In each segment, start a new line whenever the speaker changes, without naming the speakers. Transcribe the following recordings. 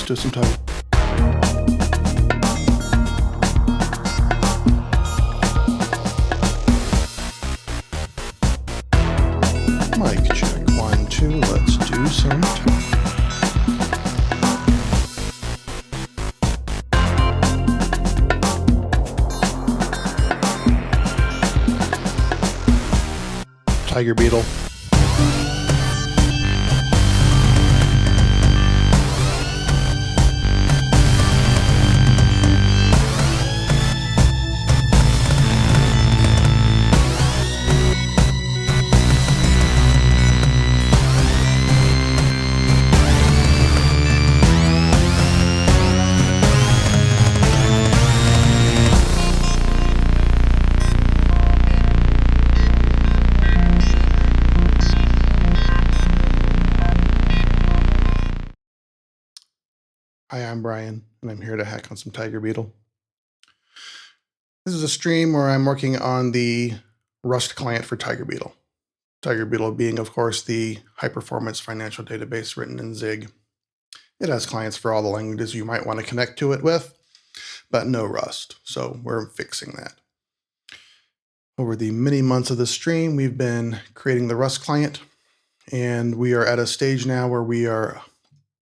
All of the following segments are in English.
do some time. Mic check 1, 2. Let's do some time. Tiger beetle. Hi, I'm Brian, and I'm here to hack on some Tiger Beetle. This is a stream where I'm working on the Rust client for Tiger Beetle. Tiger Beetle being, of course, the high-performance financial database written in Zig. It has clients for all the languages you might want to connect to it with, but no Rust, so we're fixing that. Over the many months of the stream, we've been creating the Rust client, and we are at a stage now where we are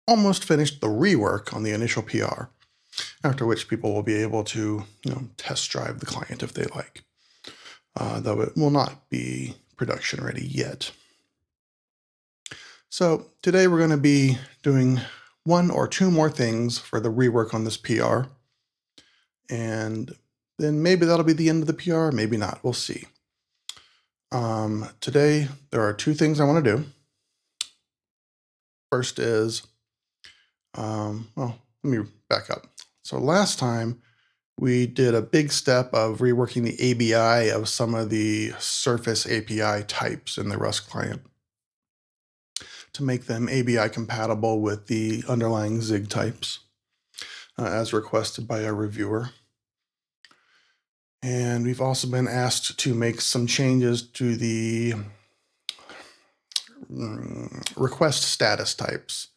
almost finished the rework on the initial PR, after which people will be able to, test drive the client if they like, though it will not be production ready yet. So today we're going to be doing 1 or 2 more things for the rework on this PR, and then maybe that'll be the end of the PR, maybe not, we'll see. Today there are 2 things I want to do. First is well, let me back up. So last time we did a big step of reworking the ABI of some of the surface API types in the Rust client to make them ABI compatible with the underlying Zig types as requested by our reviewer. And we've also been asked to make some changes to the request status types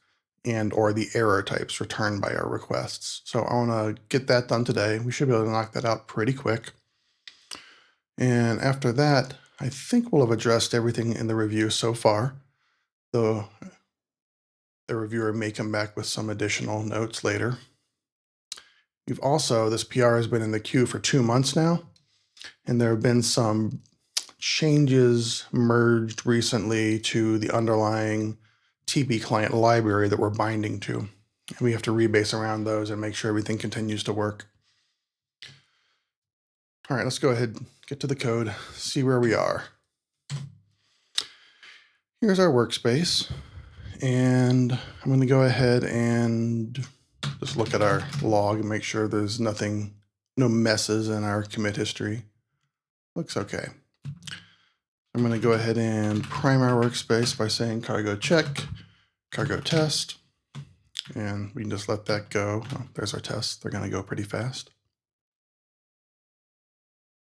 and or the error types returned by our requests. So I want to get that done today. We should be able to knock that out pretty quick. And after that, I think we'll have addressed everything in the review so far, though the reviewer may come back with some additional notes later. We've also, this PR has been in the queue for 2 months now, and there have been some changes merged recently to the underlying TB client library that we're binding to. And we have to rebase around those and make sure everything continues to work. All right, let's go ahead, get to the code, see where we are. Here's our workspace. And I'm going to go ahead and just look at our log and make sure there's no messes in our commit history. Looks okay. I'm going to go ahead and prime our workspace by saying cargo check, cargo test, and we can just let that go. Oh, there's our tests. They're going to go pretty fast.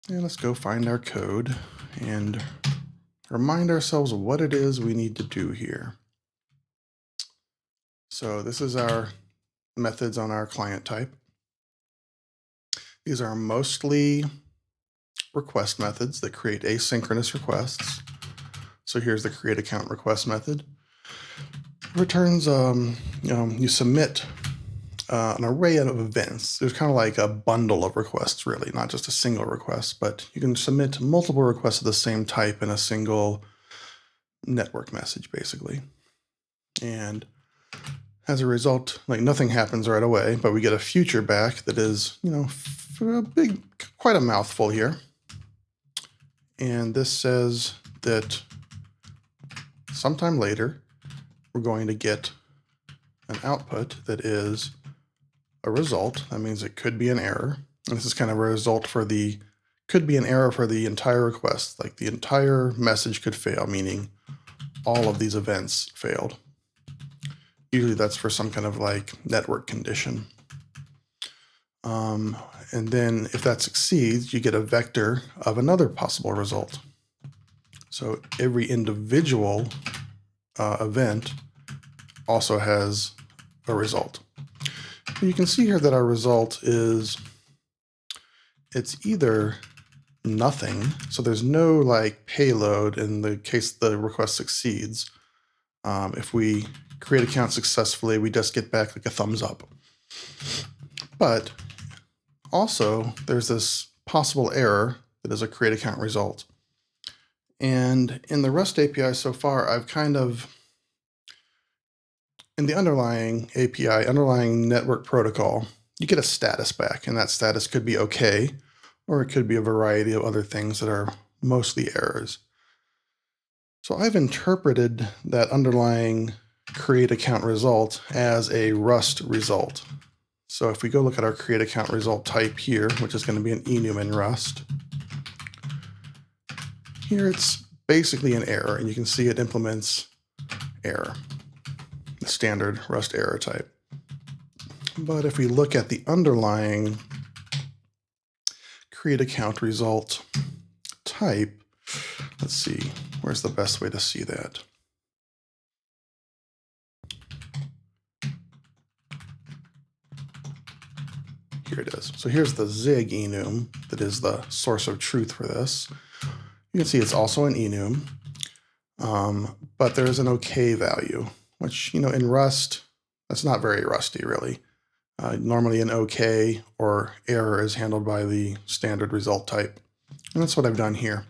And let's go find our code and remind ourselves what it is we need to do here. So this is our methods on our client type. These are mostly request methods that create asynchronous requests. So here's the create account request method. Returns, you submit an array of events. There's kind of like a bundle of requests, really, not just a single request, but you can submit multiple requests of the same type in a single network message, basically. And as a result, nothing happens right away, but we get a future back that is, quite a mouthful here. And this says that sometime later, we're going to get an output that is a result. That means it could be an error. And this is kind of a result could be an error for the entire request. Like the entire message could fail, meaning all of these events failed. Usually that's for some kind of network condition. And then if that succeeds, you get a vector of another possible result. So every individual event also has a result. You can see here that our result is, it's either nothing, so there's no like payload in the case the request succeeds. If we create account successfully, we just get back like a thumbs up. But also there's this possible error that is a create account result. And in the REST API so far, I've kind of, in the underlying API, underlying network protocol, you get a status back, and that status could be okay, or it could be a variety of other things that are mostly errors. So I've interpreted that underlying create account result as a Rust result. So if we go look at our create account result type here, which is going to be an enum in Rust, here it's basically an error, and you can see it implements error, the standard Rust error type. But if we look at the underlying create account result type, let's see, where's the best way to see that? Here it is. So here's the Zig enum that is the source of truth for this. You can see it's also an enum, but there's an OK value, which, in Rust, that's not very Rusty, really. Normally an OK or error is handled by the standard result type. And that's what I've done here.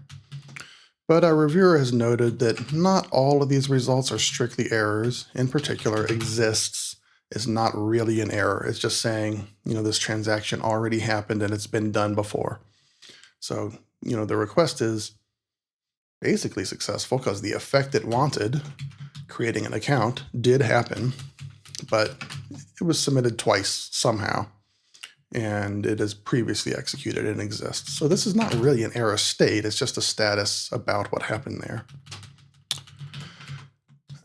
But our reviewer has noted that not all of these results are strictly errors. In particular, exists is not really an error. It's just saying, this transaction already happened and it's been done before. So, the request is basically successful because the effect it wanted, creating an account, did happen, but it was submitted twice somehow, and it is previously executed and exists. So this is not really an error state, it's just a status about what happened there.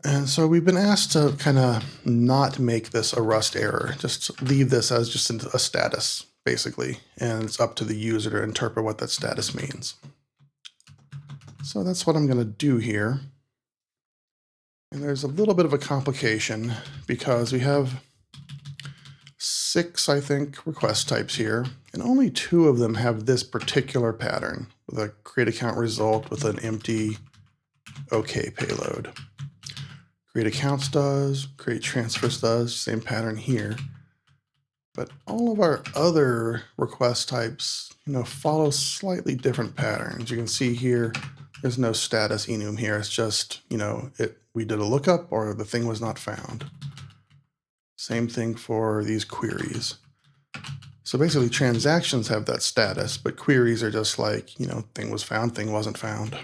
And so we've been asked to kind of not make this a Rust error, just leave this as just a status, basically, and it's up to the user to interpret what that status means. So that's what I'm going to do here. And there's a little bit of a complication because we have 6, I think, request types here, and only 2 of them have this particular pattern with a create account result with an empty OK payload. Create accounts does, create transfers does, same pattern here. But all of our other request types, follow slightly different patterns. You can see here, there's no status enum here. It's just, we did a lookup or the thing was not found. Same thing for these queries. So basically transactions have that status, but queries are just like, thing was found, thing wasn't found.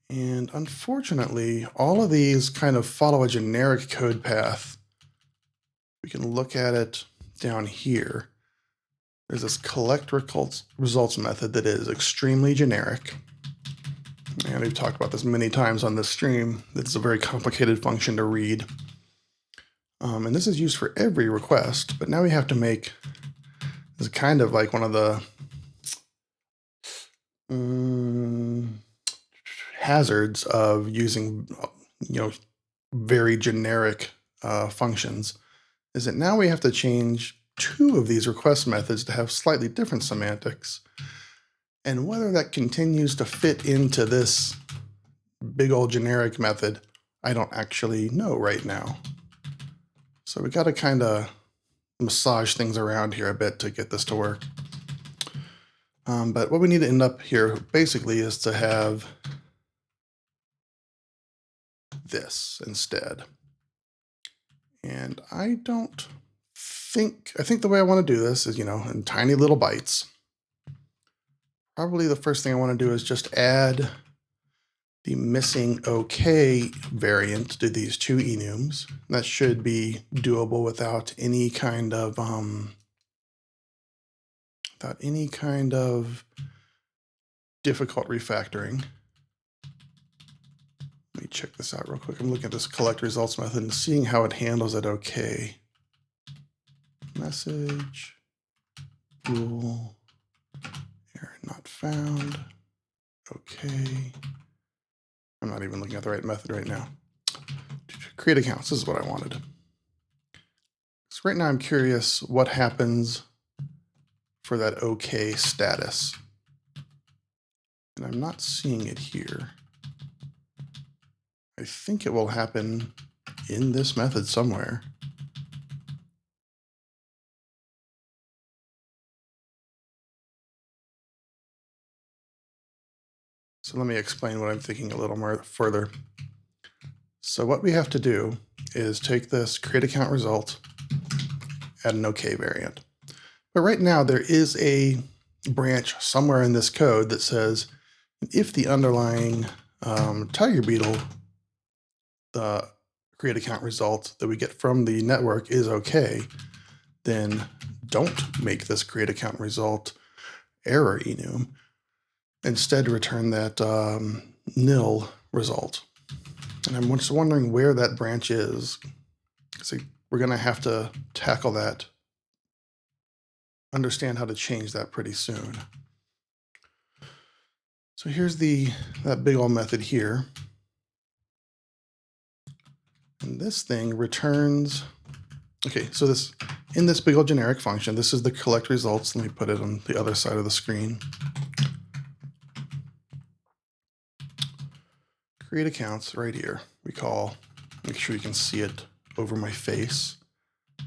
And unfortunately, all of these kind of follow a generic code path. We can look at it down here. There's this collect results method that is extremely generic. And we've talked about this many times on this stream. It's a very complicated function to read. And this is used for every request, but now we have to make this kind of like one of the hazards of using, very generic functions, is that now we have to change 2 of these request methods to have slightly different semantics. And whether that continues to fit into this big old generic method, I don't actually know right now. So we got to kind of massage things around here a bit to get this to work. But what we need to end up here basically is to have this instead. And I think the way I want to do this is, in tiny little bites. Probably the first thing I want to do is just add the missing OK variant to these 2 enums. That should be doable without any kind of difficult refactoring. Let me check this out real quick. I'm looking at this collect results method and seeing how it handles that OK. Message, bool, error not found, OK. I'm not even looking at the right method right now. Create accounts, this is what I wanted. So right now I'm curious what happens for that OK status. And I'm not seeing it here. I think it will happen in this method somewhere. So let me explain what I'm thinking a little more further. So what we have to do is take this create account result, add an OK variant. But right now there is a branch somewhere in this code that says if the underlying tiger beetle, the create account result that we get from the network is OK, then don't make this create account result error enum. Instead return that nil result. And I'm just wondering where that branch is. So we're going to have to tackle that, understand how to change that pretty soon. So here's that big old method here. And this thing returns, okay, so in this big old generic function, this is the collect results. Let me put it on the other side of the screen. Create accounts right here. Make sure you can see it over my face.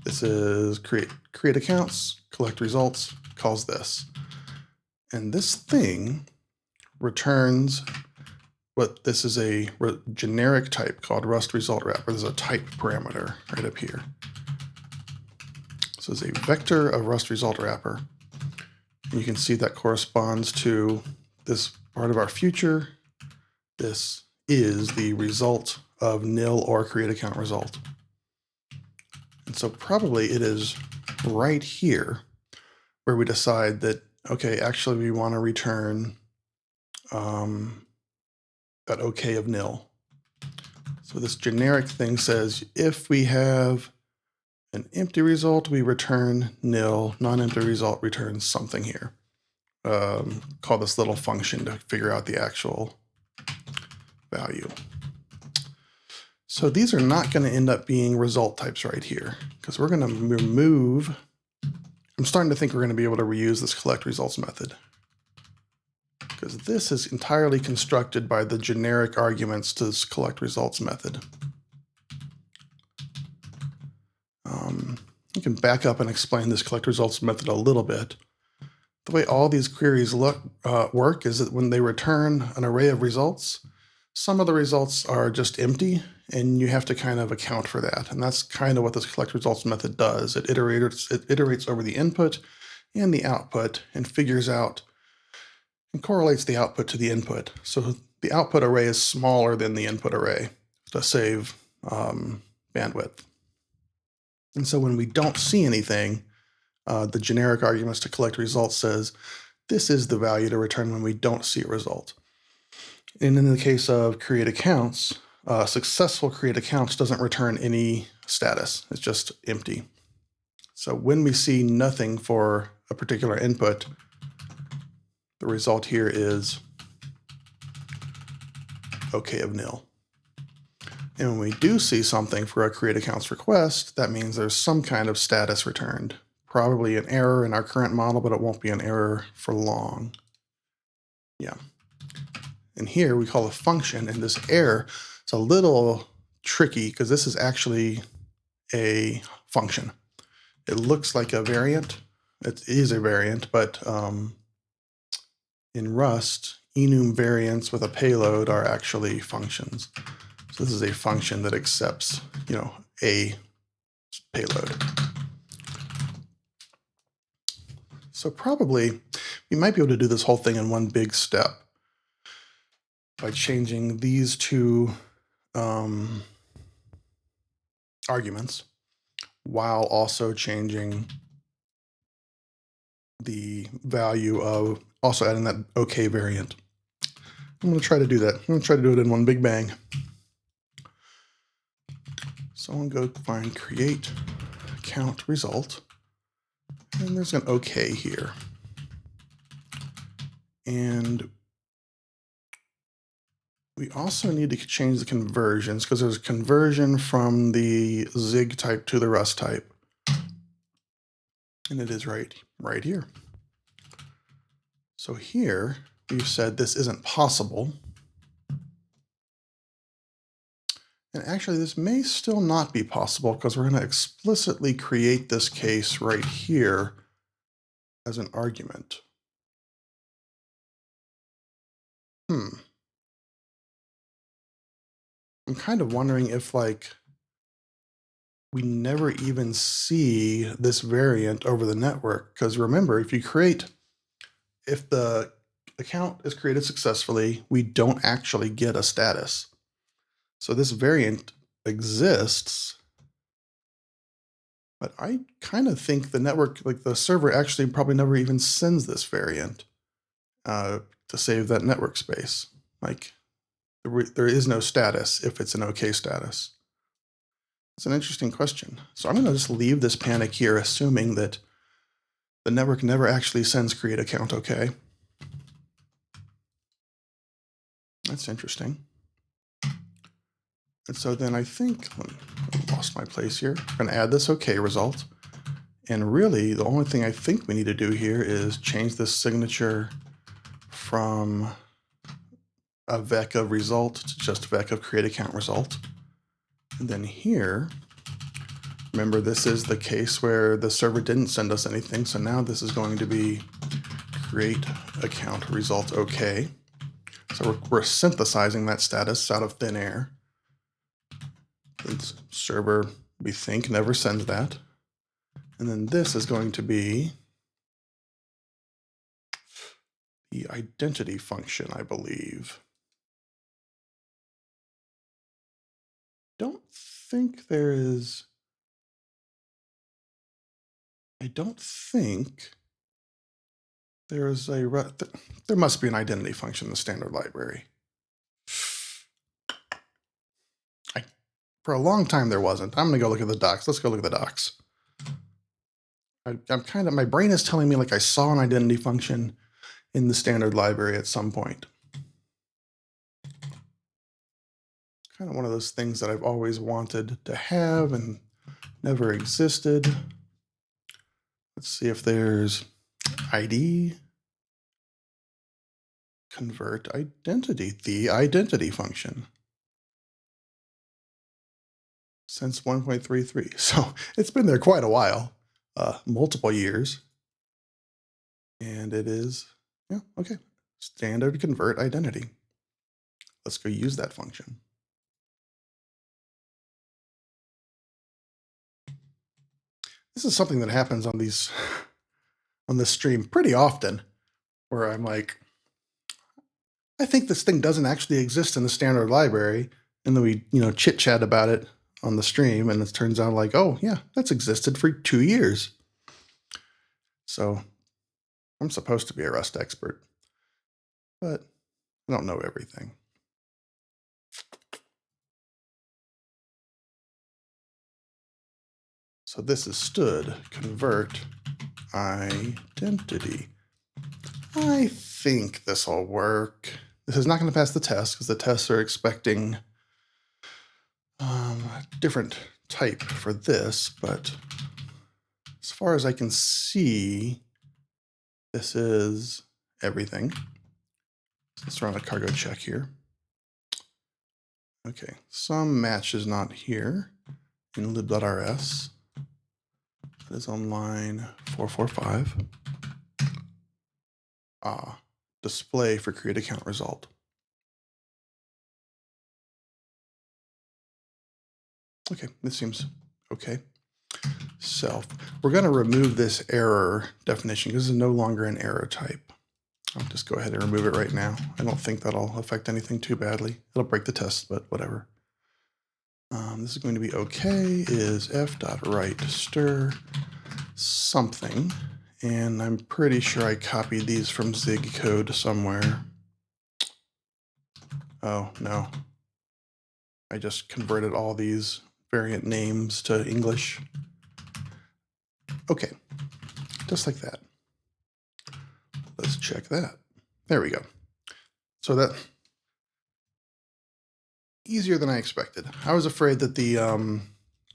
This is create accounts, collect results, calls this. And this thing returns this is a generic type called Rust result wrapper. There's a type parameter right up here. So it's a vector of Rust result wrapper. And you can see that corresponds to this part of our future. This is the result of nil or create account result. And so probably it is right here where we decide that, okay, actually we want to return that OK of nil. So this generic thing says if we have an empty result, we return nil, non-empty result returns something here. Call this little function to figure out the actual value. So these are not going to end up being result types right here because we're going to remove, I'm starting to think we're going to be able to reuse this collect results method because this is entirely constructed by the generic arguments to this collect results method. You can back up and explain this collect results method a little bit. The way all these queries work is that when they return an array of results, some of the results are just empty, and you have to kind of account for that. And that's kind of what this collect results method does. It iterates over the input and the output and figures out and correlates the output to the input. So the output array is smaller than the input array to save bandwidth. And so when we don't see anything, the generic arguments to collect results says, this is the value to return when we don't see a result. And in the case of create accounts, successful create accounts doesn't return any status. It's just empty. So when we see nothing for a particular input, the result here is OK of nil. And when we do see something for a create accounts request, that means there's some kind of status returned. Probably an error in our current model, but it won't be an error for long. Yeah. And here we call a function, and this error is a little tricky because this is actually a function. It looks like a variant. It is a variant, but in Rust, enum variants with a payload are actually functions. So this is a function that accepts, a payload. So probably we might be able to do this whole thing in one big step by changing these two arguments while also changing the value of also adding that OK variant. I'm going to try to do that. I'm going to try to do it in one big bang. So I'm going to go find create account result, and there's an OK here. And we also need to change the conversions because there's a conversion from the Zig type to the Rust type. And it is right here. So here we've said this isn't possible. And actually this may still not be possible because we're going to explicitly create this case right here as an argument. I'm kind of wondering if like we never even see this variant over the network, because remember, if the account is created successfully, we don't actually get a status. So this variant exists, but I kind of think the network, like the server, actually probably never even sends this variant to save that network space. Like there is no status if it's an OK status. It's an interesting question. So I'm going to just leave this panic here, assuming that the network never actually sends create account OK. That's interesting. And so then I think, I lost my place here. I'm going to add this OK result. And really, the only thing I think we need to do here is change this signature from a vec of result to just vec of create account result. And then here, remember, this is the case where the server didn't send us anything. So now this is going to be create account result OK. So we're synthesizing that status out of thin air. The server, we think, never sends that. And then this is going to be the identity function, I believe. I don't think there is there must be an identity function in the standard library. For a long time there wasn't. I'm gonna go look at the docs. Let's go look at the docs. I'm kind of, my brain is telling me like I saw an identity function in the standard library at some point. Kind of one of those things that I've always wanted to have and never existed. Let's see if there's ID, convert identity, the identity function. Since 1.33. So it's been there quite a while, multiple years. And it is, yeah, okay. Standard convert identity. Let's go use that function. This is something that happens on this stream pretty often, where I'm like, I think this thing doesn't actually exist in the standard library. And then we, chit chat about it on the stream, and it turns out like, oh yeah, that's existed for 2 years. So I'm supposed to be a Rust expert, but I don't know everything. So this is stood convert identity. I think this will work. This is not going to pass the test because the tests are expecting a different type for this, but as far as I can see, this is everything. Let's run a cargo check here. Okay, some match is not here in lib.rs. That is on line 445. Display for create account result. Okay, this seems okay. Self. We're going to remove this error definition because this is no longer an error type. I'll just go ahead and remove it right now. I don't think that'll affect anything too badly. It'll break the test, but whatever. This is going to be okay is f.write stir something. And I'm pretty sure I copied these from Zig code somewhere. Oh, no. I just converted all these variant names to English. Okay, just like that. Let's check that. There we go. So that easier than I expected. I was afraid that the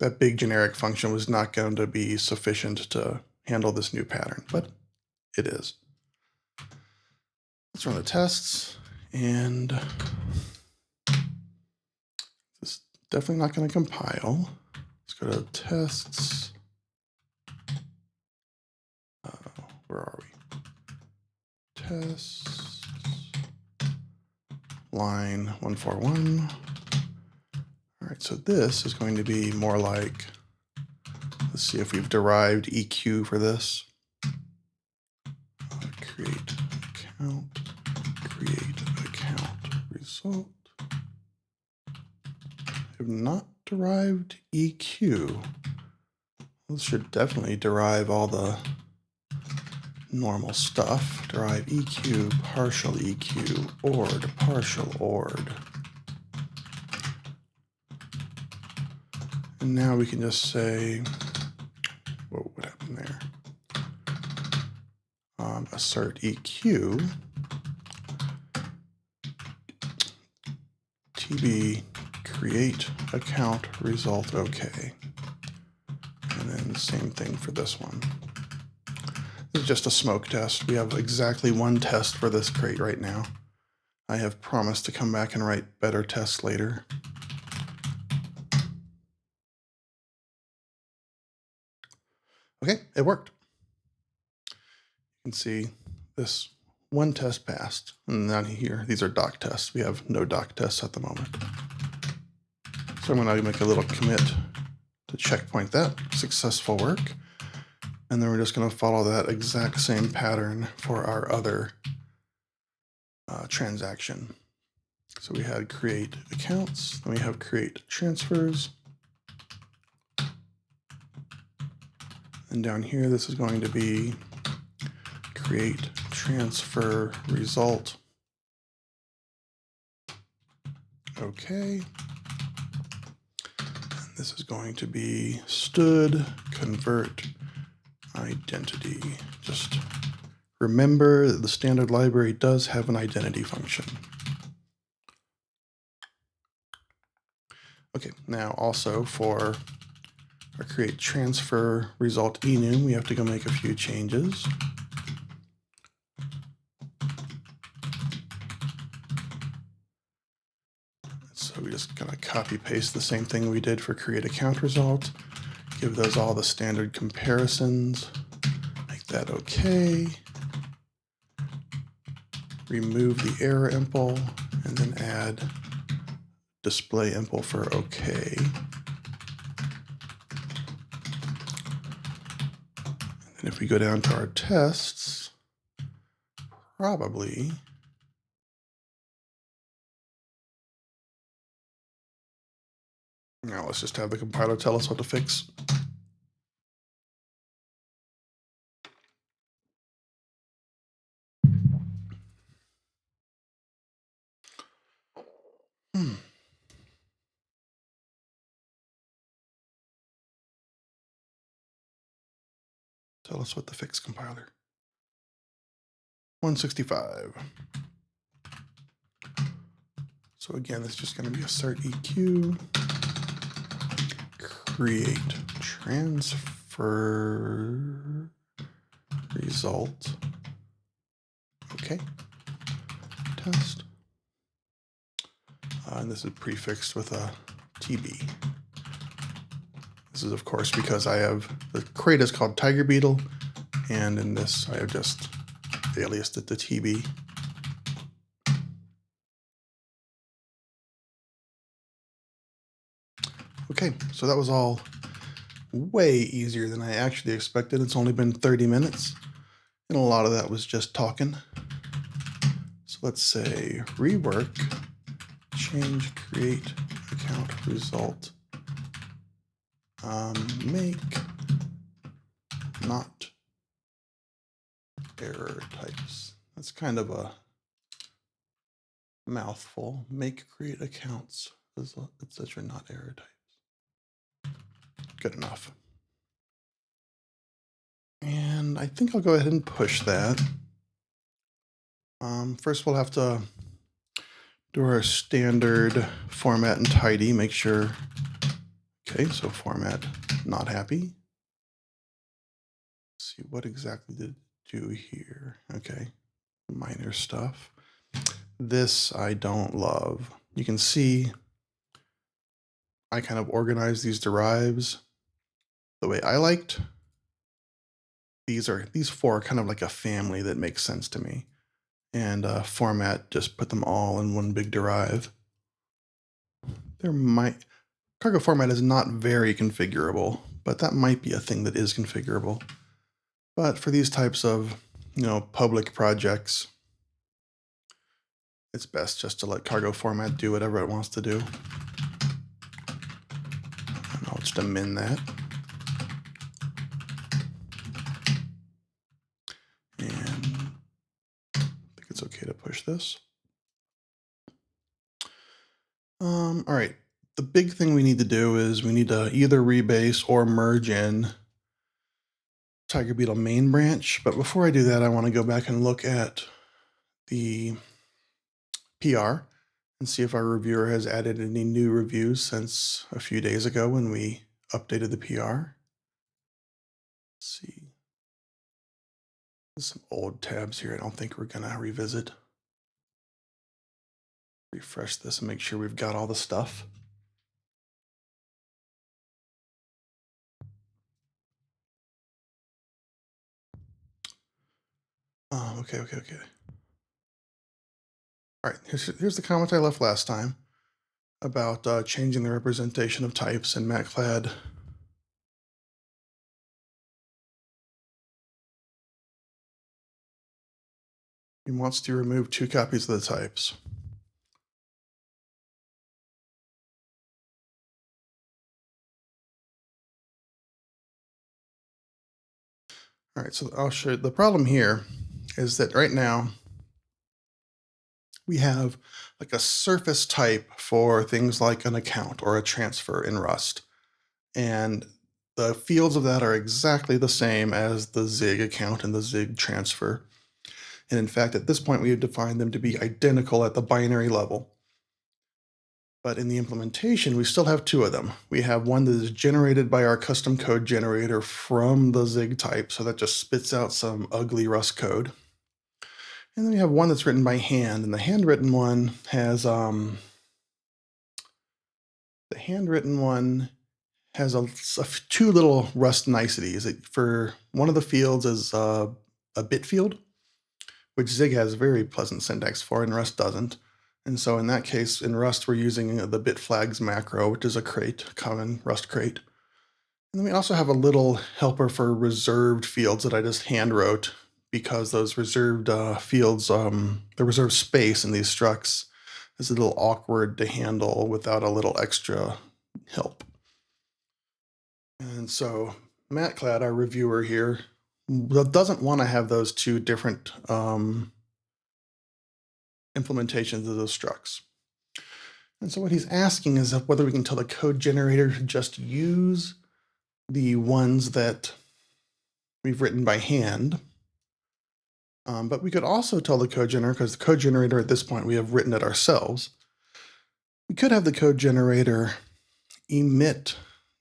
that big generic function was not going to be sufficient to handle this new pattern, but it is. Let's run the tests, and this is definitely not going to compile. Let's go to tests. Where are we? Tests, line 141. All right, so this is going to be more like, let's see if we've derived EQ for this. Create account result. Have not derived EQ. This should definitely derive all the normal stuff. Derive EQ, partial EQ, ORD, partial ORD. And now we can just say, whoa, what happened there? Assert EQ, TB create account result OK. And then the same thing for this one. This is just a smoke test. We have exactly one test for this crate right now. I have promised to come back and write better tests later. Okay, it worked. You can see this one test passed. And down here, these are doc tests. We have no doc tests at the moment. So I'm going to make a little commit to checkpoint that. Successful work. And then we're just going to follow that exact same pattern for our other transaction. So we had create accounts, then we have create transfers. And down here, this is going to be create transfer result. Okay. And this is going to be stood convert identity. Just remember that the standard library does have an identity function. Okay, now also for our create transfer result enum, we have to go make a few changes. So we just gonna copy paste the same thing we did for create account result, give those all the standard comparisons, make that okay. Remove the error impl, and then add display impl for okay. And if we go down to our tests, probably now let's just have the compiler tell us what to fix. Tell us what to fix, compiler. 165. So again, it's just going to be assert EQ, create transfer result. Okay, test. And this is prefixed with a TB. This is, of course, because I have the crate is called Tiger Beetle, and in this I have just aliased it to TB. Okay, so that was all way easier than I actually expected. It's only been 30 minutes, and a lot of that was just talking. So let's say rework, change, create, account, result, make, not error types. That's kind of a mouthful. Make, create accounts, etc. not error types. Good enough. And I think I'll go ahead and push that. First, we'll have to do our standard format and tidy, make sure. Okay, so format not happy. see, what exactly did it do here? Okay, minor stuff. This I don't love. You can see I kind of organized these derives the way I liked. These four are kind of like a family that makes sense to me. And format, just put them all in one big derive. Cargo format is not very configurable, but that might be a thing that is configurable. But for these types of, public projects, it's best just to let cargo format do whatever it wants to do. And I'll just amend that. And I think it's okay to push this. All right. The big thing we need to do is we need to either rebase or merge in Tiger Beetle main branch. But before I do that, I want to go back and look at the PR and see if our reviewer has added any new reviews since a few days ago when we updated the PR. Let's see. There's some old tabs here I don't think we're going to revisit. Refresh this and make sure we've got all the stuff. Okay. All right, here's the comment I left last time about changing the representation of types in MatClad. He wants to remove 2 copies of the types. All right, so I'll show you. The problem here is that right now we have like a surface type for things like an account or a transfer in Rust. And the fields of that are exactly the same as the Zig account and the Zig transfer. And in fact, at this point, we have defined them to be identical at the binary level. But in the implementation, we still have 2 of them. We have one that is generated by our custom code generator from the Zig type, so that just spits out some ugly Rust code. And then we have one that's written by hand, and the handwritten one has two little Rust niceties. For one of the fields is a bit field, which Zig has very pleasant syntax for, and Rust doesn't. And so in that case, in Rust, we're using the bit flags macro, which is a crate, a common Rust crate. And then we also have a little helper for reserved fields that I just hand wrote because those reserved fields, the reserved space in these structs is a little awkward to handle without a little extra help. And so MatClad, our reviewer here, doesn't want to have those 2 different implementations of those structs. And so what he's asking is whether we can tell the code generator to just use the ones that we've written by hand. But we could also tell the code generator, because the code generator at this point we have written it ourselves. We could have the code generator emit,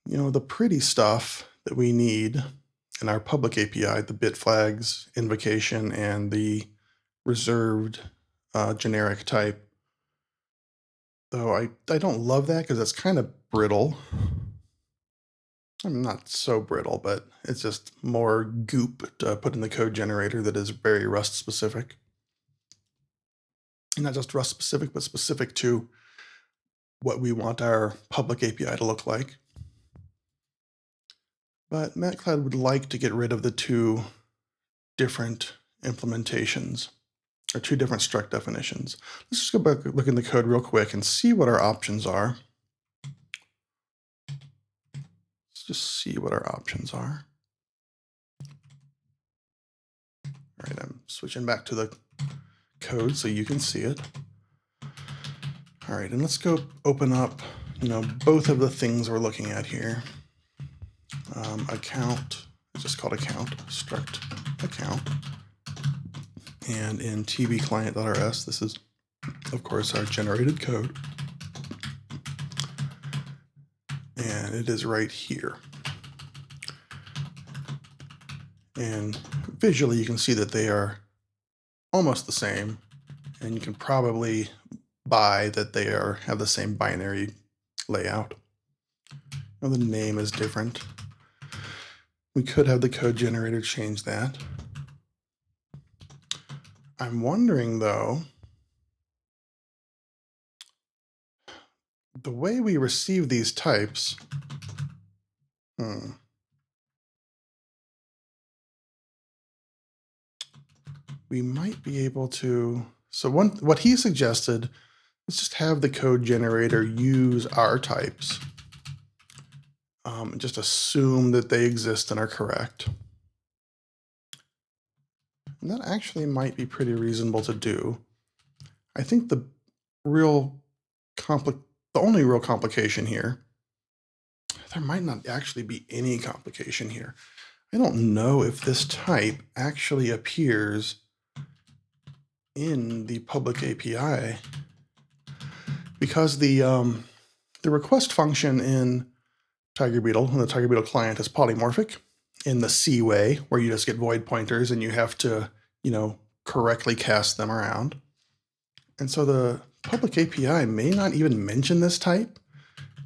the pretty stuff that we need in our public API, the bit flags, invocation, and the reserved generic type. Though I don't love that because that's kind of brittle. I'm not so brittle, but it's just more goop to put in the code generator that is very Rust specific. And not just Rust specific, but specific to what we want our public API to look like. But MatClad would like to get rid of the 2 different implementations, or 2 different struct definitions. Let's just go back and look in the code real quick and see what our options are. Let's just see what our options are. All right, I'm switching back to the code so you can see it. All right, and let's go open up, both of the things we're looking at here. Account, it's just called account, struct account. And in tbclient.rs, this is, of course, our generated code. And it is right here. And visually, you can see that they are almost the same, and you can probably buy that they have the same binary layout. Now the name is different. We could have the code generator change that. I'm wondering though, the way we receive these types, we might be able to, so what he suggested is just have the code generator use our types. Just assume that they exist and are correct. And that actually might be pretty reasonable to do. I think the only real complication here, there might not actually be any complication here. I don't know if this type actually appears in the public API, because the request function in Tiger Beetle, and the Tiger Beetle client, is polymorphic in the C way, where you just get void pointers and you have to, correctly cast them around. And so the public API may not even mention this type.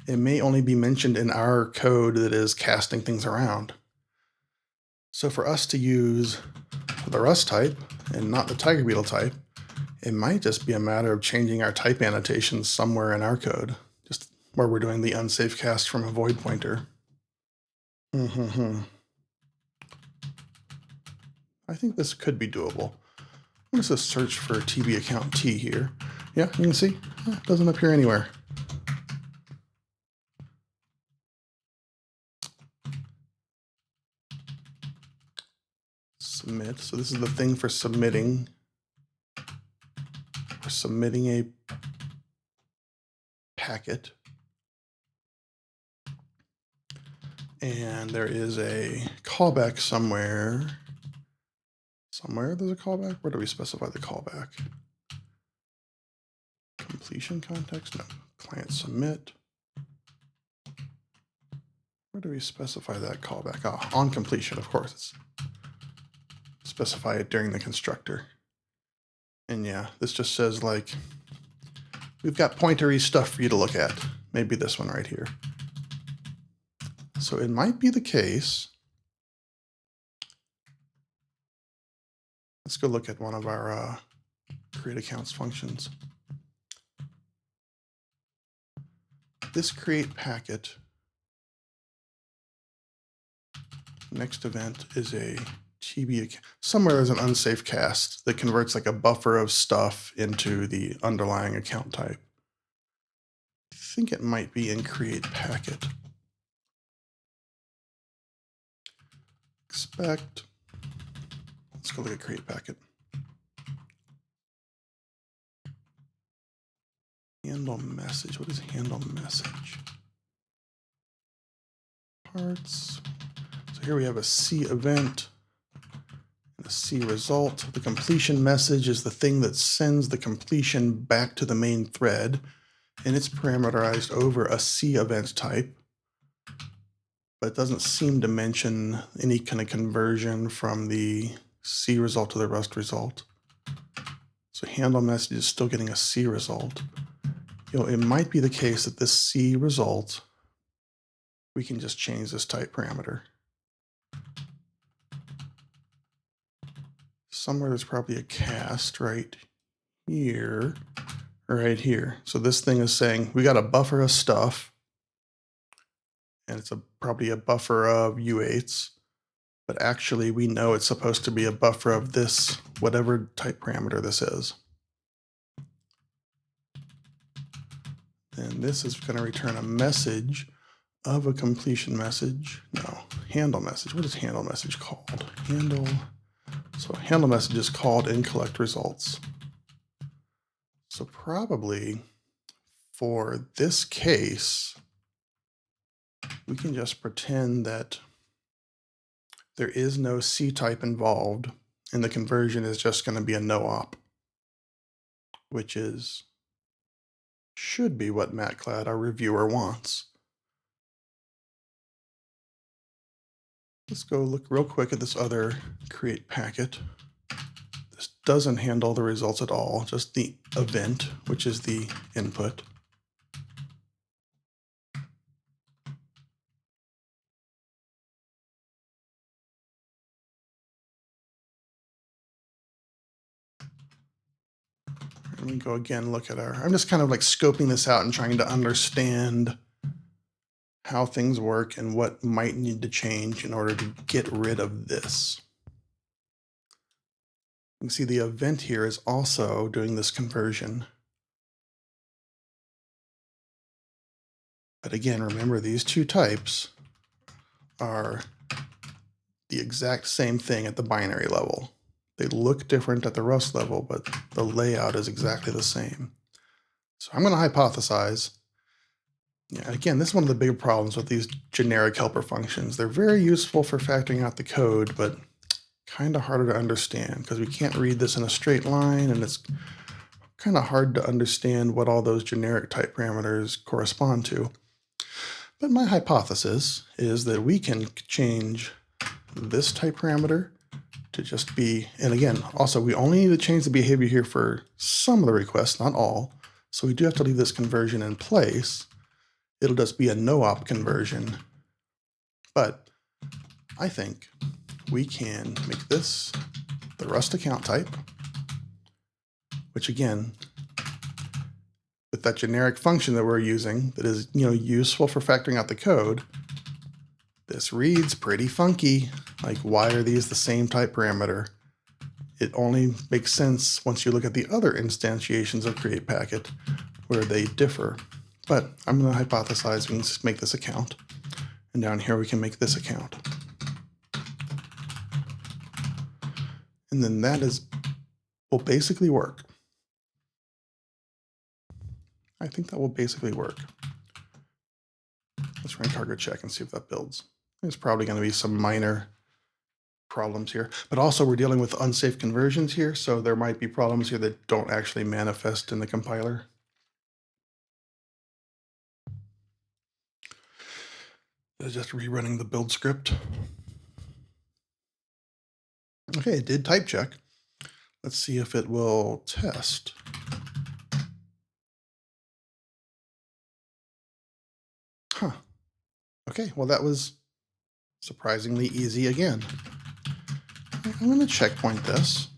It may only be mentioned in our code that is casting things around. So for us to use the Rust type and not the Tiger Beetle type, it might just be a matter of changing our type annotations somewhere in our code, just where we're doing the unsafe cast from a void pointer. I think this could be doable. I'm going to search for TB account T here. Yeah, you can see it doesn't appear anywhere. Submit. So this is the thing for submitting. We're submitting a packet. And there is a callback somewhere. Somewhere there's a callback. Where do we specify the callback? Completion context? No. Client submit. Where do we specify that callback? Oh, on completion, of course. It's specify it during the constructor. And yeah, this just says like, we've got pointery stuff for you to look at. Maybe this one right here. So it might be the case. Let's go look at one of our create accounts functions. This create packet next event is a TB account. Somewhere there's an unsafe cast that converts like a buffer of stuff into the underlying account type. I think it might be in create packet. Expect. Let's go look at create packet. Handle message. What is handle message? Parts. So here we have a C event and a C result. The completion message is the thing that sends the completion back to the main thread, and it's parameterized over a C event type, but it doesn't seem to mention any kind of conversion from the C result to the Rust result. So handle message is still getting a C result. It might be the case that this C result, we can just change this type parameter. Somewhere there's probably a cast right here, right here. So this thing is saying we got a buffer of stuff, and it's probably a buffer of U8s, but actually we know it's supposed to be a buffer of this, whatever type parameter this is. And this is going to return a message of a completion message. No, handle message. What is handle message called? Handle. So handle message is called in collect results. So probably for this case, we can just pretend that there is no C type involved, and the conversion is just going to be a no op, which should be what MatClad, our reviewer, wants. Let's go look real quick at this other create packet. This doesn't handle the results at all, just the event, which is the input. Let me go again, look at I'm just kind of like scoping this out and trying to understand how things work and what might need to change in order to get rid of this. You can see the event here is also doing this conversion. But again, remember these two types are the exact same thing at the binary level. They look different at the Rust level, but the layout is exactly the same. So I'm going to hypothesize. Yeah, again, this is one of the big problems with these generic helper functions. They're very useful for factoring out the code, but kind of harder to understand because we can't read this in a straight line, and it's kind of hard to understand what all those generic type parameters correspond to. But my hypothesis is that we can change this type parameter to just be, and again, also we only need to change the behavior here for some of the requests, not all. So we do have to leave this conversion in place. It'll just be a no-op conversion. But I think we can make this the Rust account type, which again, with that generic function that we're using that is, useful for factoring out the code, this reads pretty funky. Like, why are these the same type parameter? It only makes sense once you look at the other instantiations of create packet where they differ. But I'm going to hypothesize we can just make this account. And down here we can make this account. And then that will basically work. I think that will basically work. Let's run cargo check and see if that builds. There's probably going to be some minor problems here, but also we're dealing with unsafe conversions here, so there might be problems here that don't actually manifest in the compiler. Just rerunning the build script. Okay, it did type check. Let's see if it will test. Huh. Okay, well that was surprisingly easy again. I'm going to checkpoint this.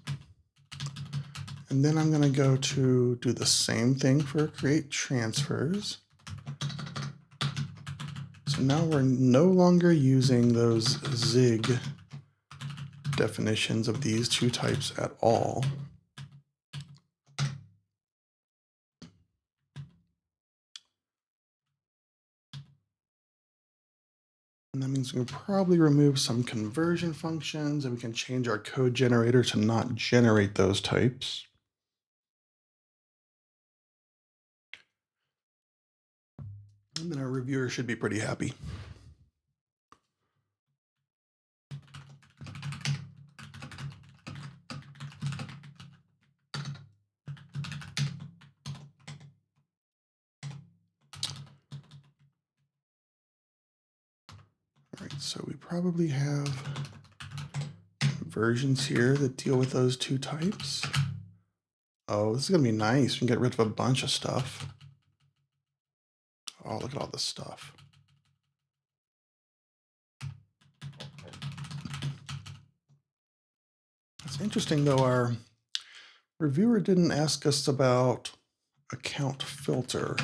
And then I'm going to go to do the same thing for create transfers. So now we're no longer using those zig definitions of these two types at all. And that means we can probably remove some conversion functions, and we can change our code generator to not generate those types. And then our reviewer should be pretty happy. All right, so we probably have versions here that deal with those two types. Oh, this is going to be nice. We can get rid of a bunch of stuff. Oh, look at all this stuff. It's interesting, though, our reviewer didn't ask us about account filter.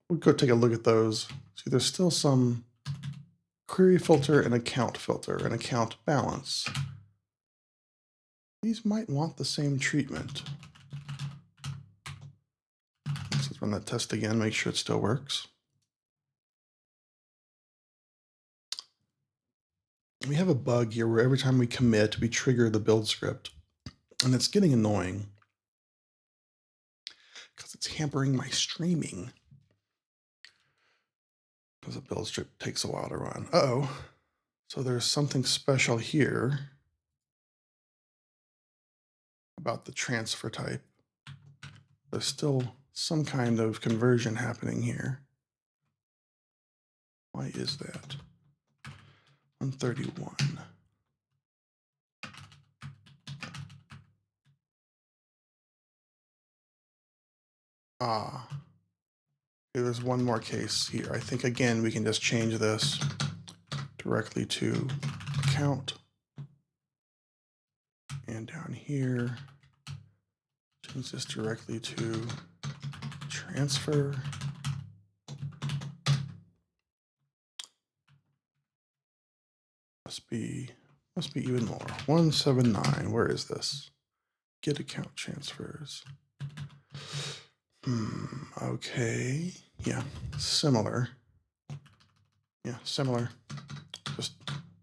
We'll go take a look at those. See, there's still some query filter and account balance. These might want the same treatment. Let's run that test again, make sure it still works. We have a bug here where every time we commit, we trigger the build script. And it's getting annoying because it's hampering my streaming. Because the build script takes a while to run. Uh-oh. So there's something special here about the transfer type. There's still some kind of conversion happening here. Why is that? 131. Ah, okay, there's one more case here. I think, again, we can just change this directly to account. And down here, change this directly to transfer. Must be even more. 179. Where is this? Get account transfers. Okay. Yeah, similar. Yeah, similar. Just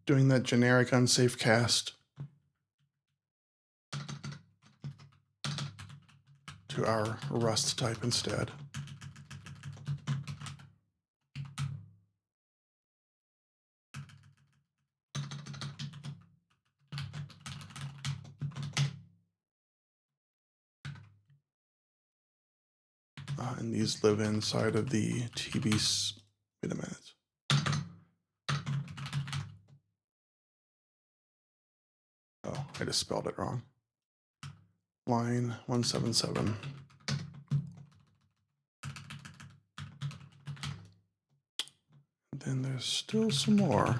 doing that generic unsafe cast to our Rust type instead. And these live inside of the TB. Wait a minute. Oh, I just spelled it wrong. Line 177. And then there's still some more.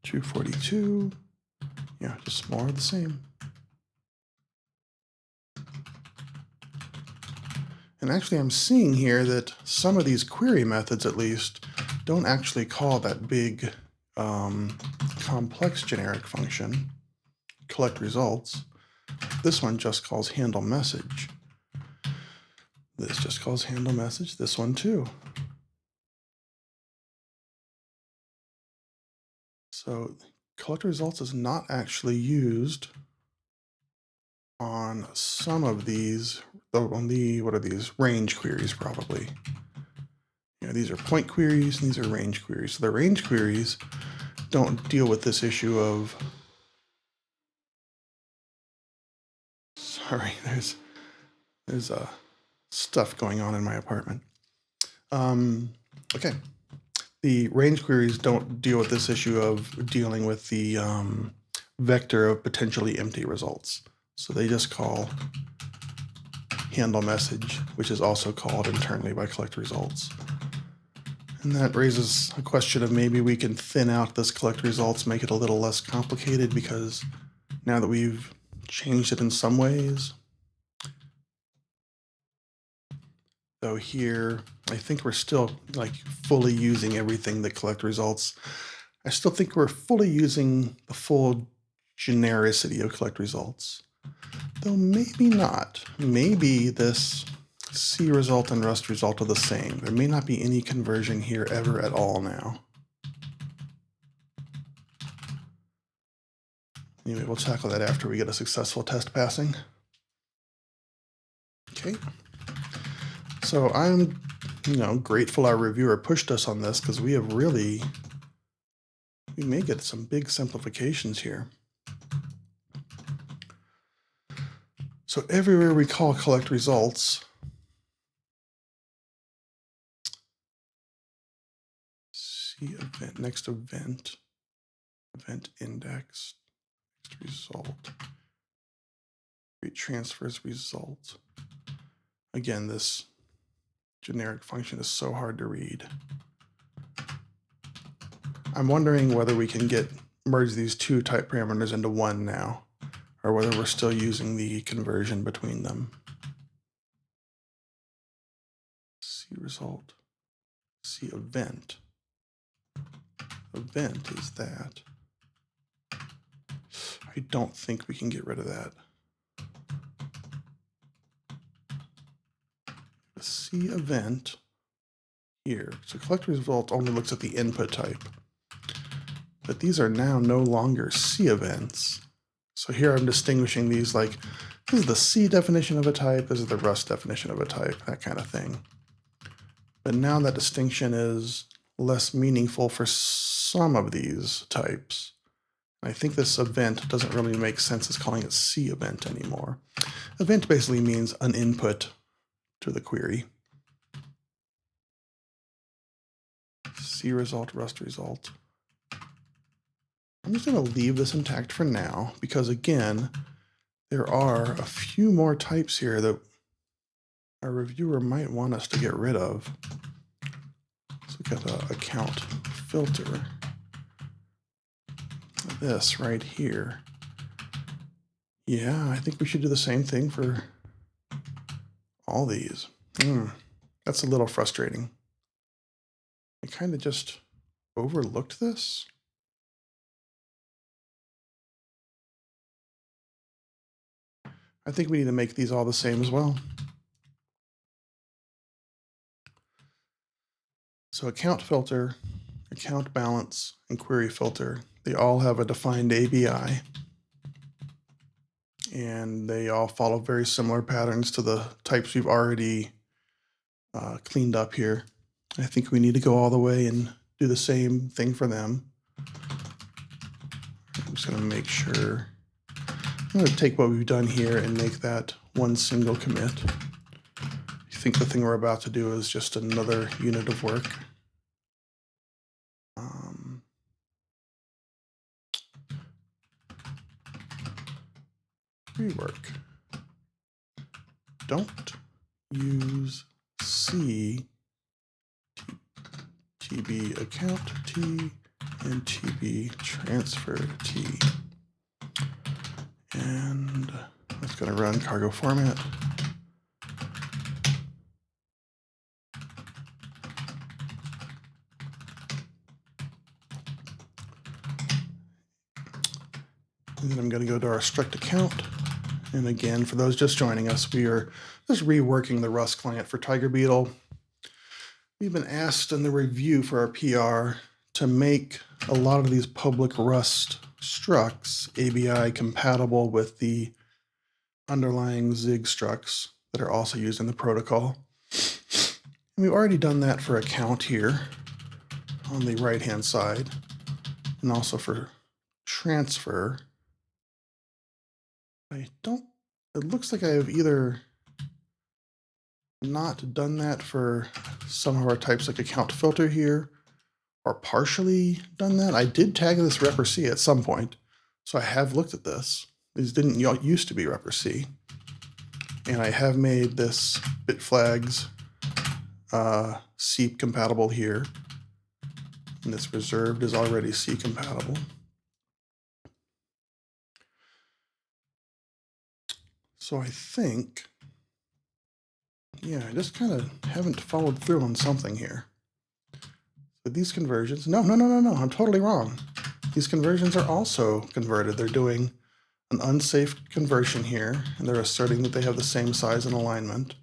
242. Yeah, just more of the same. And actually, I'm seeing here that some of these query methods, at least, don't actually call that big complex generic function, collect results. This one just calls handle message. This just calls handle message. This one too. So collect results is not actually used on some of these, on the, what are these? Range queries, probably. Yeah, these are point queries and these are range queries. So the range queries don't deal with this issue of, sorry, there's stuff going on in my apartment. Okay. The range queries don't deal with this issue of dealing with the vector of potentially empty results. So they just call handle message, which is also called internally by collect results. And that raises a question of maybe we can thin out this collect results, make it a little less complicated, because now that we've changed it in some ways. Though here, I think we're still like fully using everything that collect results. I still think we're fully using the full genericity of collect results. Though maybe not. Maybe this C result and Rust result are the same. There may not be any conversion here ever at all now. Anyway, we'll tackle that after we get a successful test passing. Okay. So I'm, grateful our reviewer pushed us on this, because we may get some big simplifications here. So everywhere we call collect results, see event, next event, event index, next result, create transfers result. Again, this generic function is so hard to read. I'm wondering whether we can merge these two type parameters into one now, or whether we're still using the conversion between them. See result, see event. Event is that. I don't think we can get rid of that. See event here. So collect result only looks at the input type. But these are now no longer C events. So here I'm distinguishing these like, this is the C definition of a type, this is the Rust definition of a type, that kind of thing. But now that distinction is less meaningful for some of these types. I think this event doesn't really make sense as calling it C event anymore. Event basically means an input to the query. C result, Rust result. I'm just going to leave this intact for now because, again, there are a few more types here that our reviewer might want us to get rid of. Let's look at the account filter. This right here. Yeah, I think we should do the same thing for all these. That's a little frustrating. I kind of just overlooked this. I think we need to make these all the same as well. So account filter, account balance, and query filter, they all have a defined ABI. And they all follow very similar patterns to the types we've already cleaned up here. I think we need to go all the way and do the same thing for them. I'm just going to make sure. I'm going to take what we've done here and make that one single commit. I think the thing we're about to do is just another unit of work. Rework. Don't use C, TB account T, and TB transfer T. And it's going to run cargo format. And then I'm going to go to our struct account. And again, for those just joining us, we are just reworking the Rust client for Tiger Beetle. We've been asked in the review for our PR to make a lot of these public Rust structs ABI compatible with the underlying Zig structs that are also used in the protocol. And we've already done that for account here on the right-hand side, and also for transfer. It looks like I have either not done that for some of our types like account filter here, or partially done that. I did tag this repc at some point, so I have looked at this. These didn't used to be repc. And I have made this bit flags C compatible here. And this reserved is already C compatible. So I think, yeah, I just kind of haven't followed through on something here. So these conversions, no, I'm totally wrong. These conversions are also converted. They're doing an unsafe conversion here, and they're asserting that they have the same size and alignment.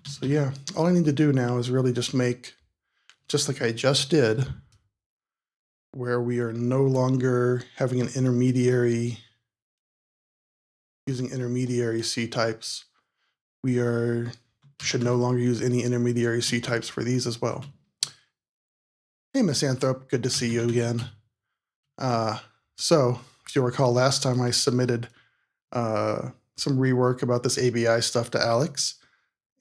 So yeah, all I need to do now is really just make, just like I just did, where we are no longer having an intermediary, using intermediary C types. We should no longer use any intermediary C types for these as well. Hey, Misanthrope, good to see you again. So, if you'll recall, last time I submitted some rework about this ABI stuff to Alex,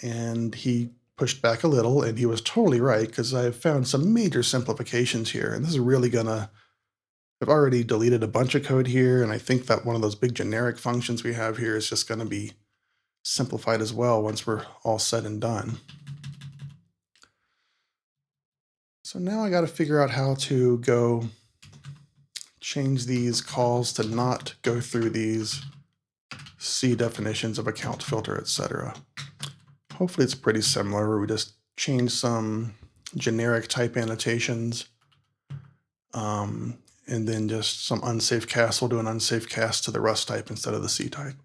and he pushed back a little, and he was totally right, because I've found some major simplifications here, and this is really gonna, I've already deleted a bunch of code here, and I think that one of those big generic functions we have here is just gonna be simplified as well once we're all said and done. So now I gotta figure out how to go change these calls to not go through these C definitions of account filter, etc. Hopefully it's pretty similar, where we just change some generic type annotations, and then just some unsafe cast. We'll do an unsafe cast to the Rust type instead of the C type.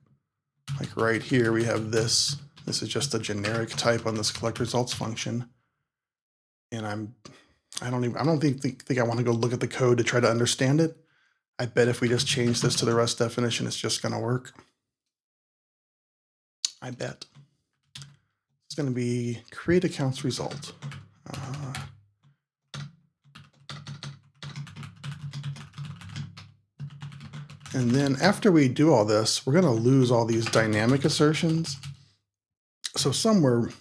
Like right here, we have this. This is just a generic type on this collect results function, and I don't think I want to go look at the code to try to understand it. I bet if we just change this to the Rust definition, it's just going to work. I bet. It's going to be create accounts result. And then after we do all this, we're going to lose all these dynamic assertions. So some were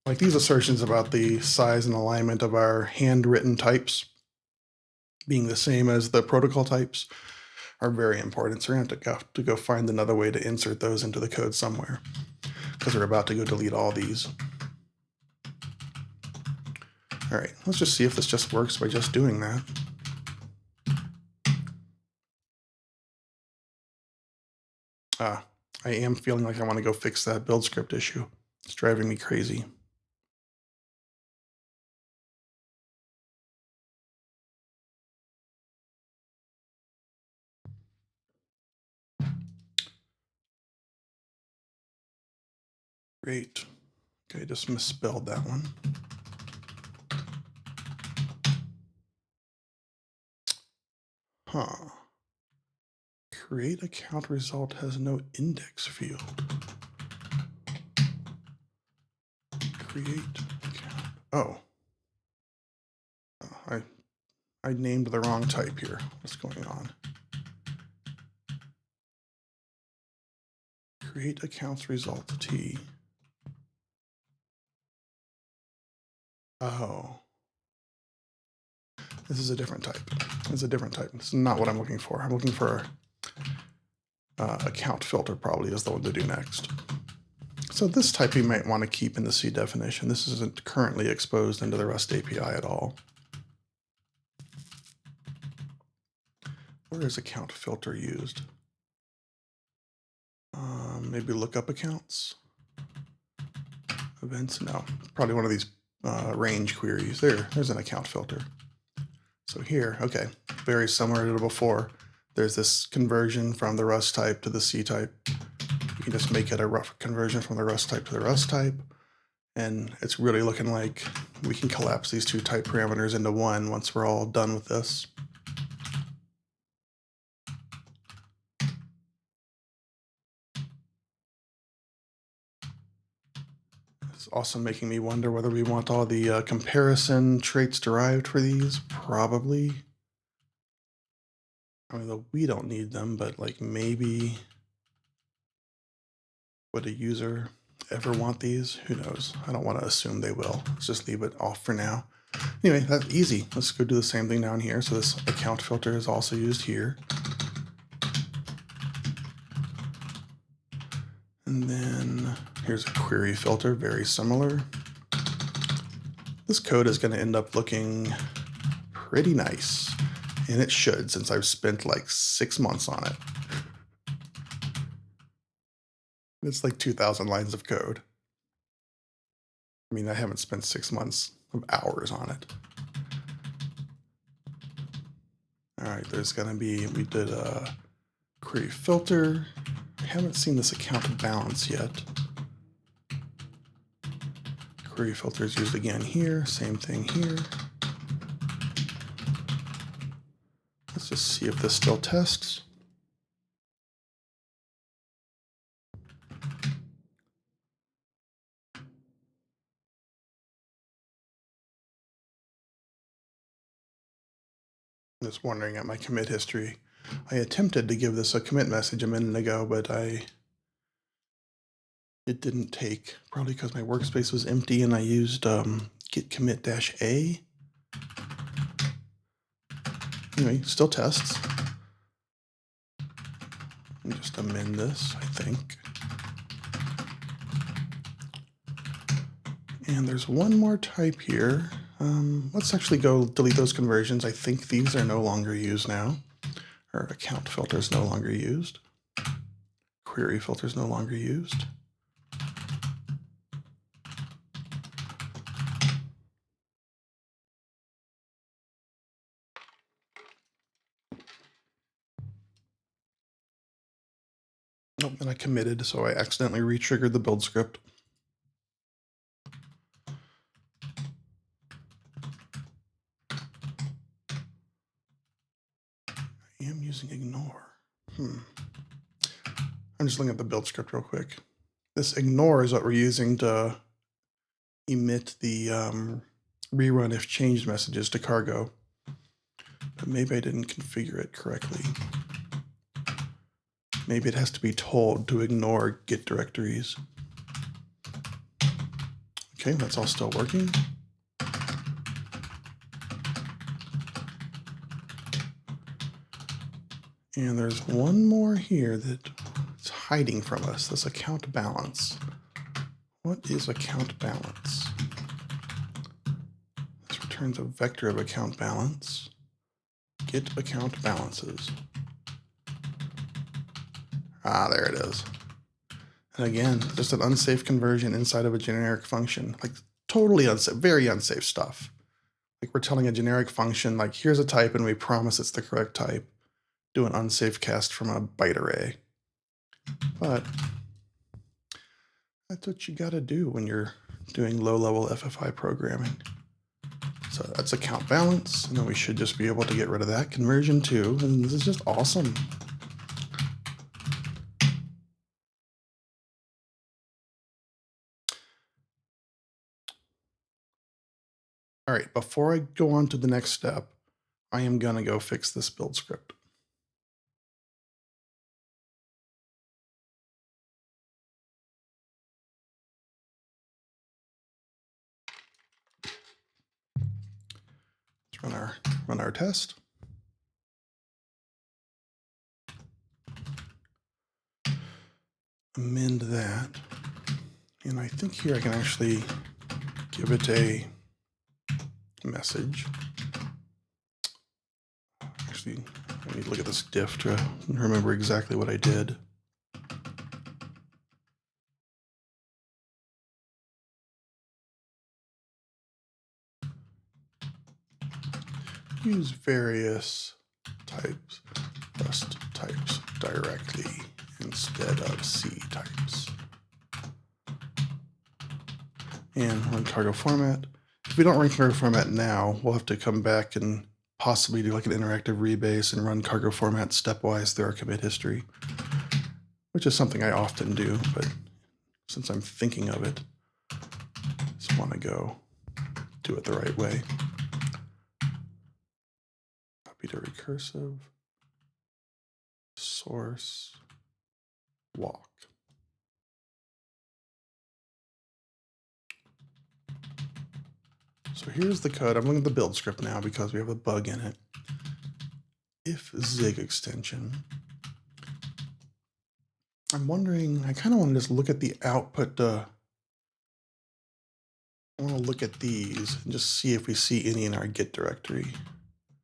Like these assertions about the size and alignment of our handwritten types being the same as the protocol types are very important. So we're going to have to go find another way to insert those into the code somewhere, because we're about to go delete all these. All right, let's just see if this just works by just doing that. I am feeling like I want to go fix that build script issue. It's driving me crazy. Great. Okay, just misspelled that one. Huh. Create account result has no index field. Create account. Oh. I named the wrong type here. What's going on? Create accounts result T. Oh. This is a different type. This is a different type. This is not what I'm looking for. I'm looking for account filter probably is the one to do next. So this type you might want to keep in the C definition. This isn't currently exposed into the REST API at all. Where is account filter used? Maybe lookup accounts? Events? No, probably one of these range queries. There's an account filter. So here, okay, very similar to before. There's this conversion from the Rust type to the C type. You can just make it a rough conversion from the Rust type to the Rust type. And it's really looking like we can collapse these two type parameters into one once we're all done with this. It's also making me wonder whether we want all the comparison traits derived for these. Probably. I mean, we don't need them, but like maybe would a user ever want these? Who knows? I don't want to assume they will. Let's just leave it off for now. Anyway, that's easy. Let's go do the same thing down here. So this account filter is also used here. And then here's a query filter, very similar. This code is going to end up looking pretty nice. And it should, since I've spent like 6 months on it. It's like 2,000 lines of code. I mean, I haven't spent 6 months of hours on it. All right, there's going to be, we did a query filter. I haven't seen this account balance yet. Query filter is used again here, same thing here. Let's just see if this still tests. I'm just wondering at my commit history. I attempted to give this a commit message a minute ago, but it didn't take, probably because my workspace was empty and I used git commit-a. Anyway, still tests. Let me just amend this, I think. And there's one more type here. Let's actually go delete those conversions. I think these are no longer used now. Or account filter is no longer used. Query filter is no longer used. Oh, and I committed, so I accidentally re-triggered the build script. I am using ignore. I'm just looking at the build script real quick. This ignore is what we're using to emit the rerun if changed messages to cargo. But maybe I didn't configure it correctly. Maybe it has to be told to ignore git directories. Okay, that's all still working. And there's one more here that's hiding from us, this account balance. What is account balance? This returns a vector of account balance. Get account balances. Ah, there it is. And again, just an unsafe conversion inside of a generic function, like totally unsafe, very unsafe stuff. Like we're telling a generic function, like here's a type and we promise it's the correct type. Do an unsafe cast from a byte array. But that's what you gotta do when you're doing low-level FFI programming. So that's account balance, and then we should just be able to get rid of that conversion too, and this is just awesome. All right, before I go on to the next step, I am gonna go fix this build script. Let's run our test. Amend that. And I think here I can actually give it a message. Actually, I need to look at this diff to remember exactly what I did. Use various types, Rust types directly instead of C types. And run cargo format. If we don't run cargo format now, we'll have to come back and possibly do like an interactive rebase and run cargo format stepwise through our commit history, which is something I often do, but since I'm thinking of it, I just want to go do it the right way. Copy to recursive, source, walk. So here's the code. I'm looking at the build script now because we have a bug in it. If zig extension. I'm wondering, I kind of want to just look at the output. I want to look at these and just see if we see any in our Git directory.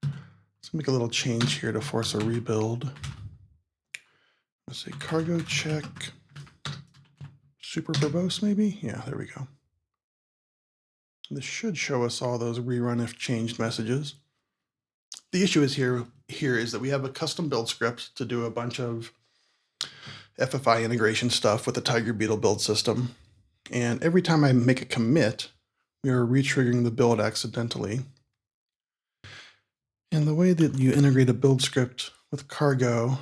Let's make a little change here to force a rebuild. Let's say cargo check, super verbose maybe? Yeah, there we go. This should show us all those rerun if changed messages. The issue is here is that we have a custom build script to do a bunch of FFI integration stuff with the Tiger Beetle build system. And every time I make a commit, we are retriggering the build accidentally. And the way that you integrate a build script with Cargo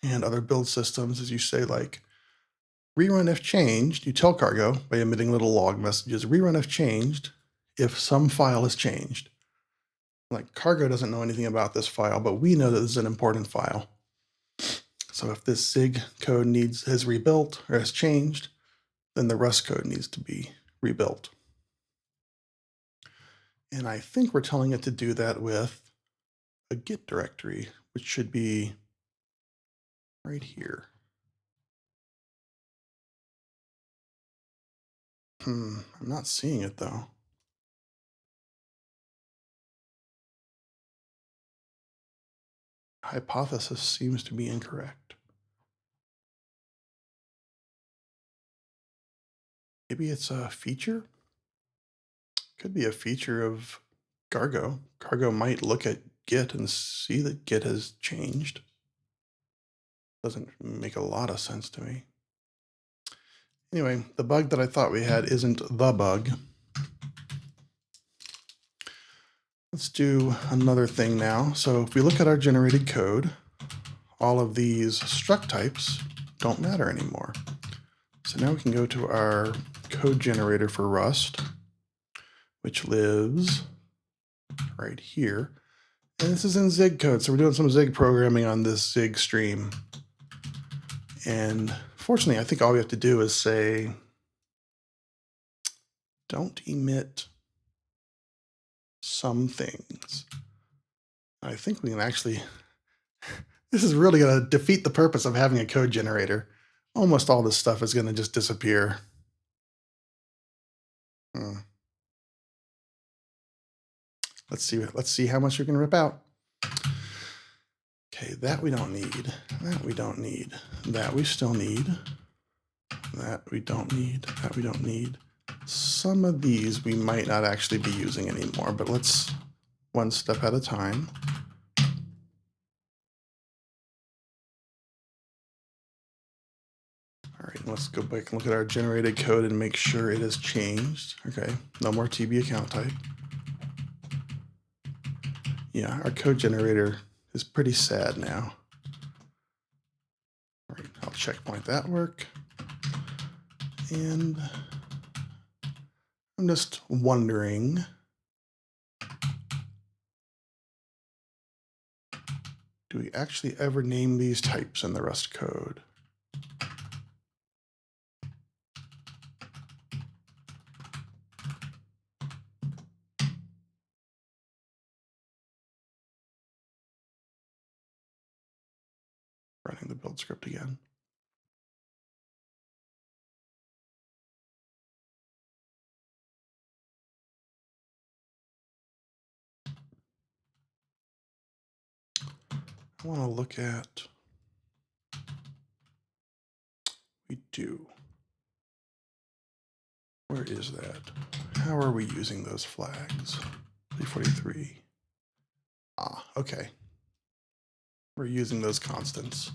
and other build systems is you say like, rerun if changed, you tell Cargo by emitting little log messages, rerun if changed, if some file is changed. Like Cargo doesn't know anything about this file, but we know that this is an important file. So if this Zig code has rebuilt or has changed, then the Rust code needs to be rebuilt. And I think we're telling it to do that with a Git directory, which should be right here. I'm not seeing it though. Hypothesis seems to be incorrect. Maybe it's a feature? Could be a feature of Cargo. Cargo might look at Git and see that Git has changed. Doesn't make a lot of sense to me. Anyway, the bug that I thought we had isn't the bug. Let's do another thing now. So if we look at our generated code, all of these struct types don't matter anymore. So now we can go to our code generator for Rust, which lives right here. And this is in Zig code. So we're doing some Zig programming on this Zig stream. And fortunately, I think all we have to do is say, don't emit some things. I think we can actually, this is really going to defeat the purpose of having a code generator. Almost all this stuff is going to just disappear. Let's see how much we can rip out. Okay, that we don't need. That we don't need. That we still need. That we don't need. That we don't need. Some of these we might not actually be using anymore, but let's one step at a time. All right, let's go back and look at our generated code and make sure it has changed. Okay, no more TB account type. Yeah, our code generator is pretty sad now. All right, I'll checkpoint that work. And I'm just wondering, do we actually ever name these types in the Rust code? Running the build script again. I want to look at, we do. Where is that? How are we using those flags? 343. Ah, okay. We're using those constants.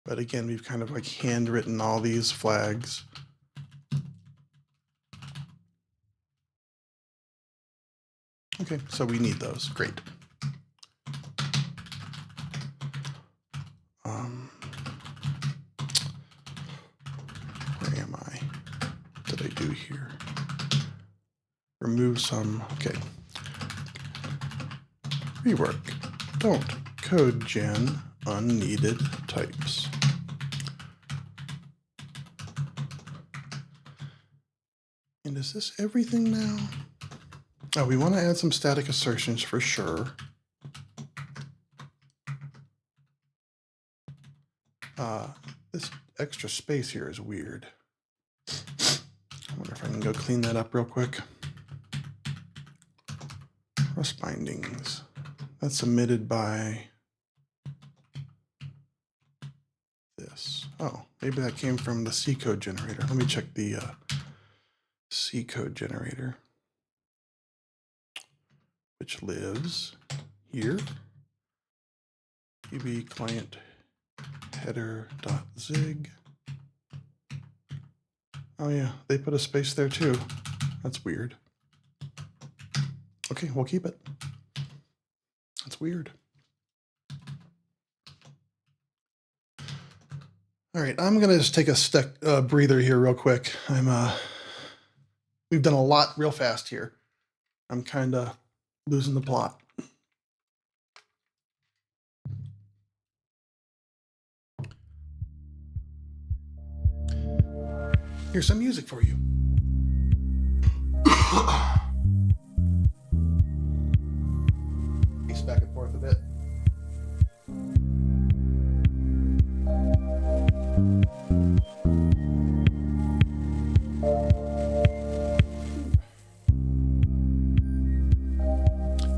But again, we've kind of like handwritten all these flags. Okay, so we need those. Great. Where am I? What did I do here? Remove some. Okay. Rework. Don't code gen unneeded types. And is this everything now? Oh, we want to add some static assertions for sure. This extra space here is weird. I wonder if I can go clean that up real quick. Rust bindings. That's submitted by this. Oh, maybe that came from the C code generator. Let me check the C code generator, which lives here. EB client header.zig. Oh yeah, they put a space there too. That's weird. Okay, we'll keep it. That's weird. All right, I'm gonna just take a breather here real quick. We've done a lot real fast here. I'm kind of losing the plot. Here's some music for you. Pace back and forth a bit.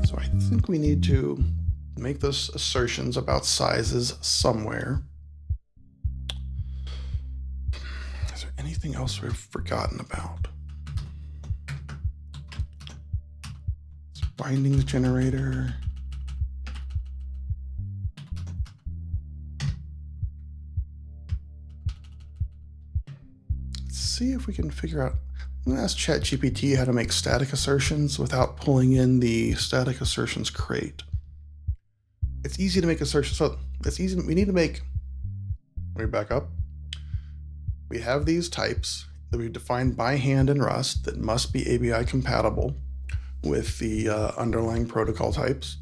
So I think we need to make those assertions about sizes somewhere. Is there anything else we've forgotten about? Bindings generator. Let's see if we can figure out. I'm going to ask ChatGPT how to make static assertions without pulling in the static assertions crate. It's easy to make assertions. So it's easy. We need to make. Let me back up. We have these types that we've defined by hand in Rust that must be ABI compatible with the underlying protocol types.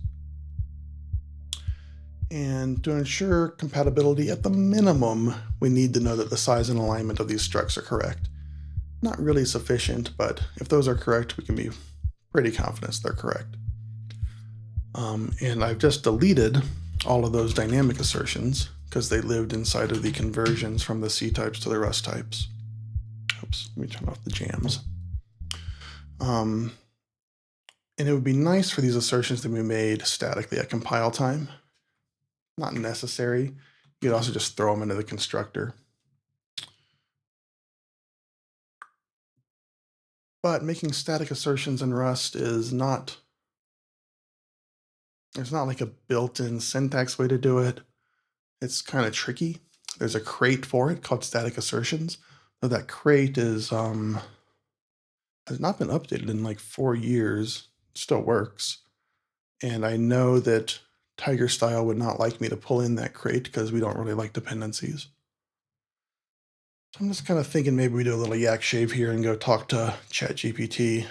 And to ensure compatibility, at the minimum, we need to know that the size and alignment of these structs are correct. Not really sufficient, but if those are correct, we can be pretty confident they're correct. And I've just deleted all of those dynamic assertions because they lived inside of the conversions from the C types to the Rust types. Oops, let me turn off the jams. And it would be nice for these assertions to be made statically at compile time. Not necessary. You could also just throw them into the constructor. But making static assertions in Rust is not, there's not like a built-in syntax way to do it. It's kind of tricky. There's a crate for it called static assertions. Though that crate is has not been updated in like 4 years. It still works. And I know that Tiger Style would not like me to pull in that crate because we don't really like dependencies. So I'm just kind of thinking maybe we do a little yak shave here and go talk to ChatGPT,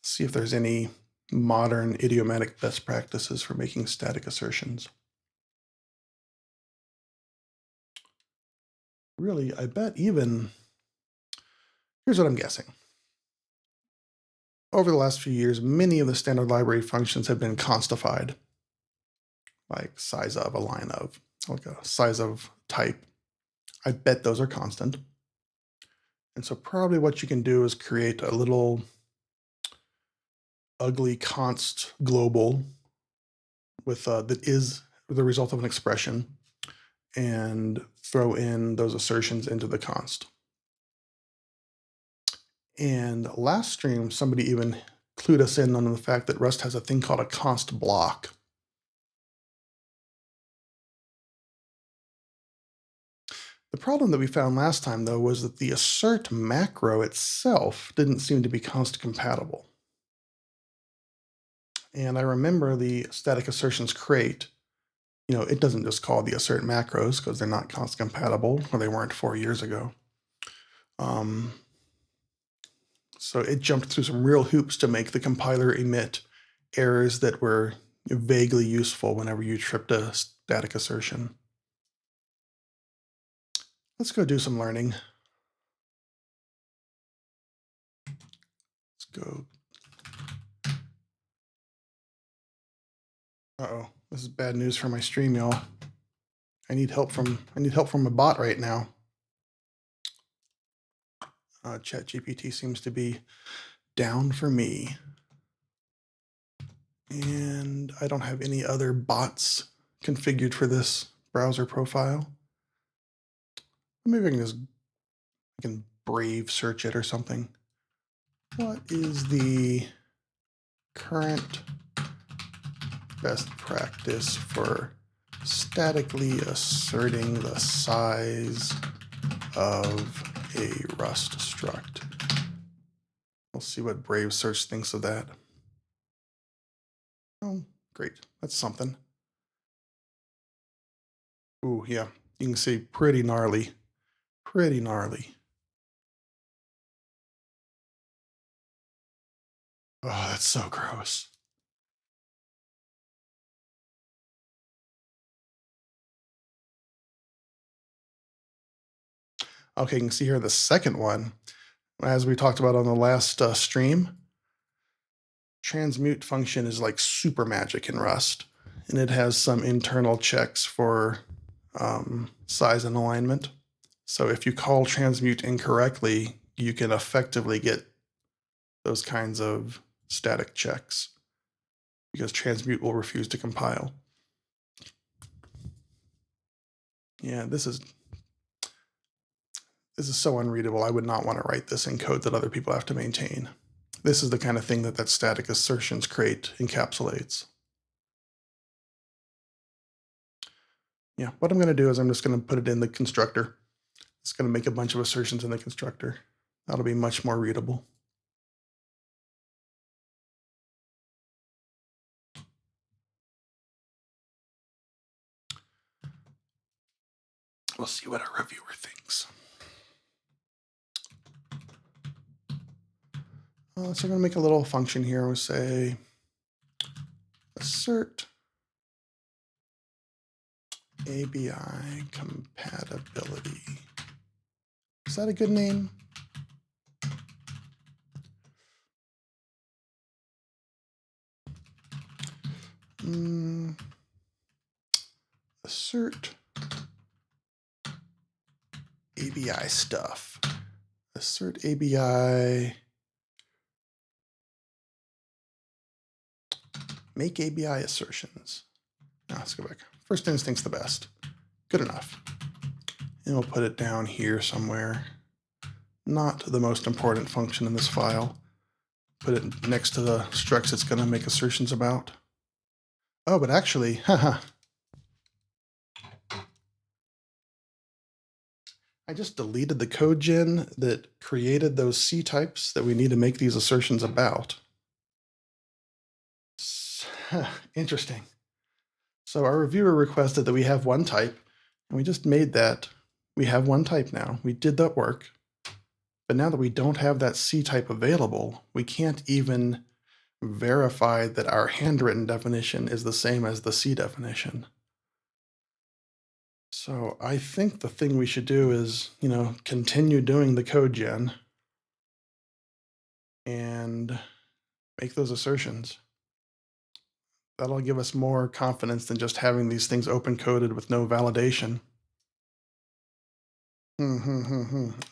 see if there's any modern idiomatic best practices for making static assertions. Really, I bet even, here's what I'm guessing. Over the last few years, many of the standard library functions have been constified, like size of, a line of, like a size of type. I bet those are constant. And so probably what you can do is create a little ugly const global with that is the result of an expression and throw in those assertions into the const. And last stream, somebody even clued us in on the fact that Rust has a thing called a const block. The problem that we found last time, though, was that the assert macro itself didn't seem to be const compatible. And I remember the static assertions crate, it doesn't just call the assert macros because they're not const compatible, or they weren't 4 years ago. So it jumped through some real hoops to make the compiler emit errors that were vaguely useful whenever you tripped a static assertion. Let's go do some learning. Let's go. Uh-oh, this is bad news for my stream, y'all. I need help from a bot right now. ChatGPT seems to be down for me. And I don't have any other bots configured for this browser profile. Maybe I can Brave search it or something. What is the current best practice for statically asserting the size of a Rust struct? We'll see what Brave Search thinks of that. Oh, great. That's something. Ooh, yeah. You can see pretty gnarly. Pretty gnarly. Oh, that's so gross. Okay, you can see here the second one. As we talked about on the last stream, transmute function is like super magic in Rust. And it has some internal checks for size and alignment. So if you call transmute incorrectly, you can effectively get those kinds of static checks because transmute will refuse to compile. Yeah, this is so unreadable. I would not want to write this in code that other people have to maintain. This is the kind of thing that static assertions crate encapsulates. Yeah, what I'm going to do is I'm just going to put it in the constructor. It's going to make a bunch of assertions in the constructor. That'll be much more readable. We'll see what our reviewer thinks. So I'm going to make a little function here. We'll say assert ABI compatibility. Is that a good name? assert ABI stuff. Assert ABI. Make ABI assertions. Now let's go back. First instinct's the best. Good enough. And we'll put it down here somewhere. Not the most important function in this file. Put it next to the structs it's going to make assertions about. Oh, but actually, haha. I just deleted the code gen that created those C types that we need to make these assertions about. Interesting. So our reviewer requested that we have one type, and we just made that. We have one type now. We did that work. But now that we don't have that C type available, we can't even verify that our handwritten definition is the same as the C definition. So I think the thing we should do is, continue doing the code gen and make those assertions. That'll give us more confidence than just having these things open coded with no validation.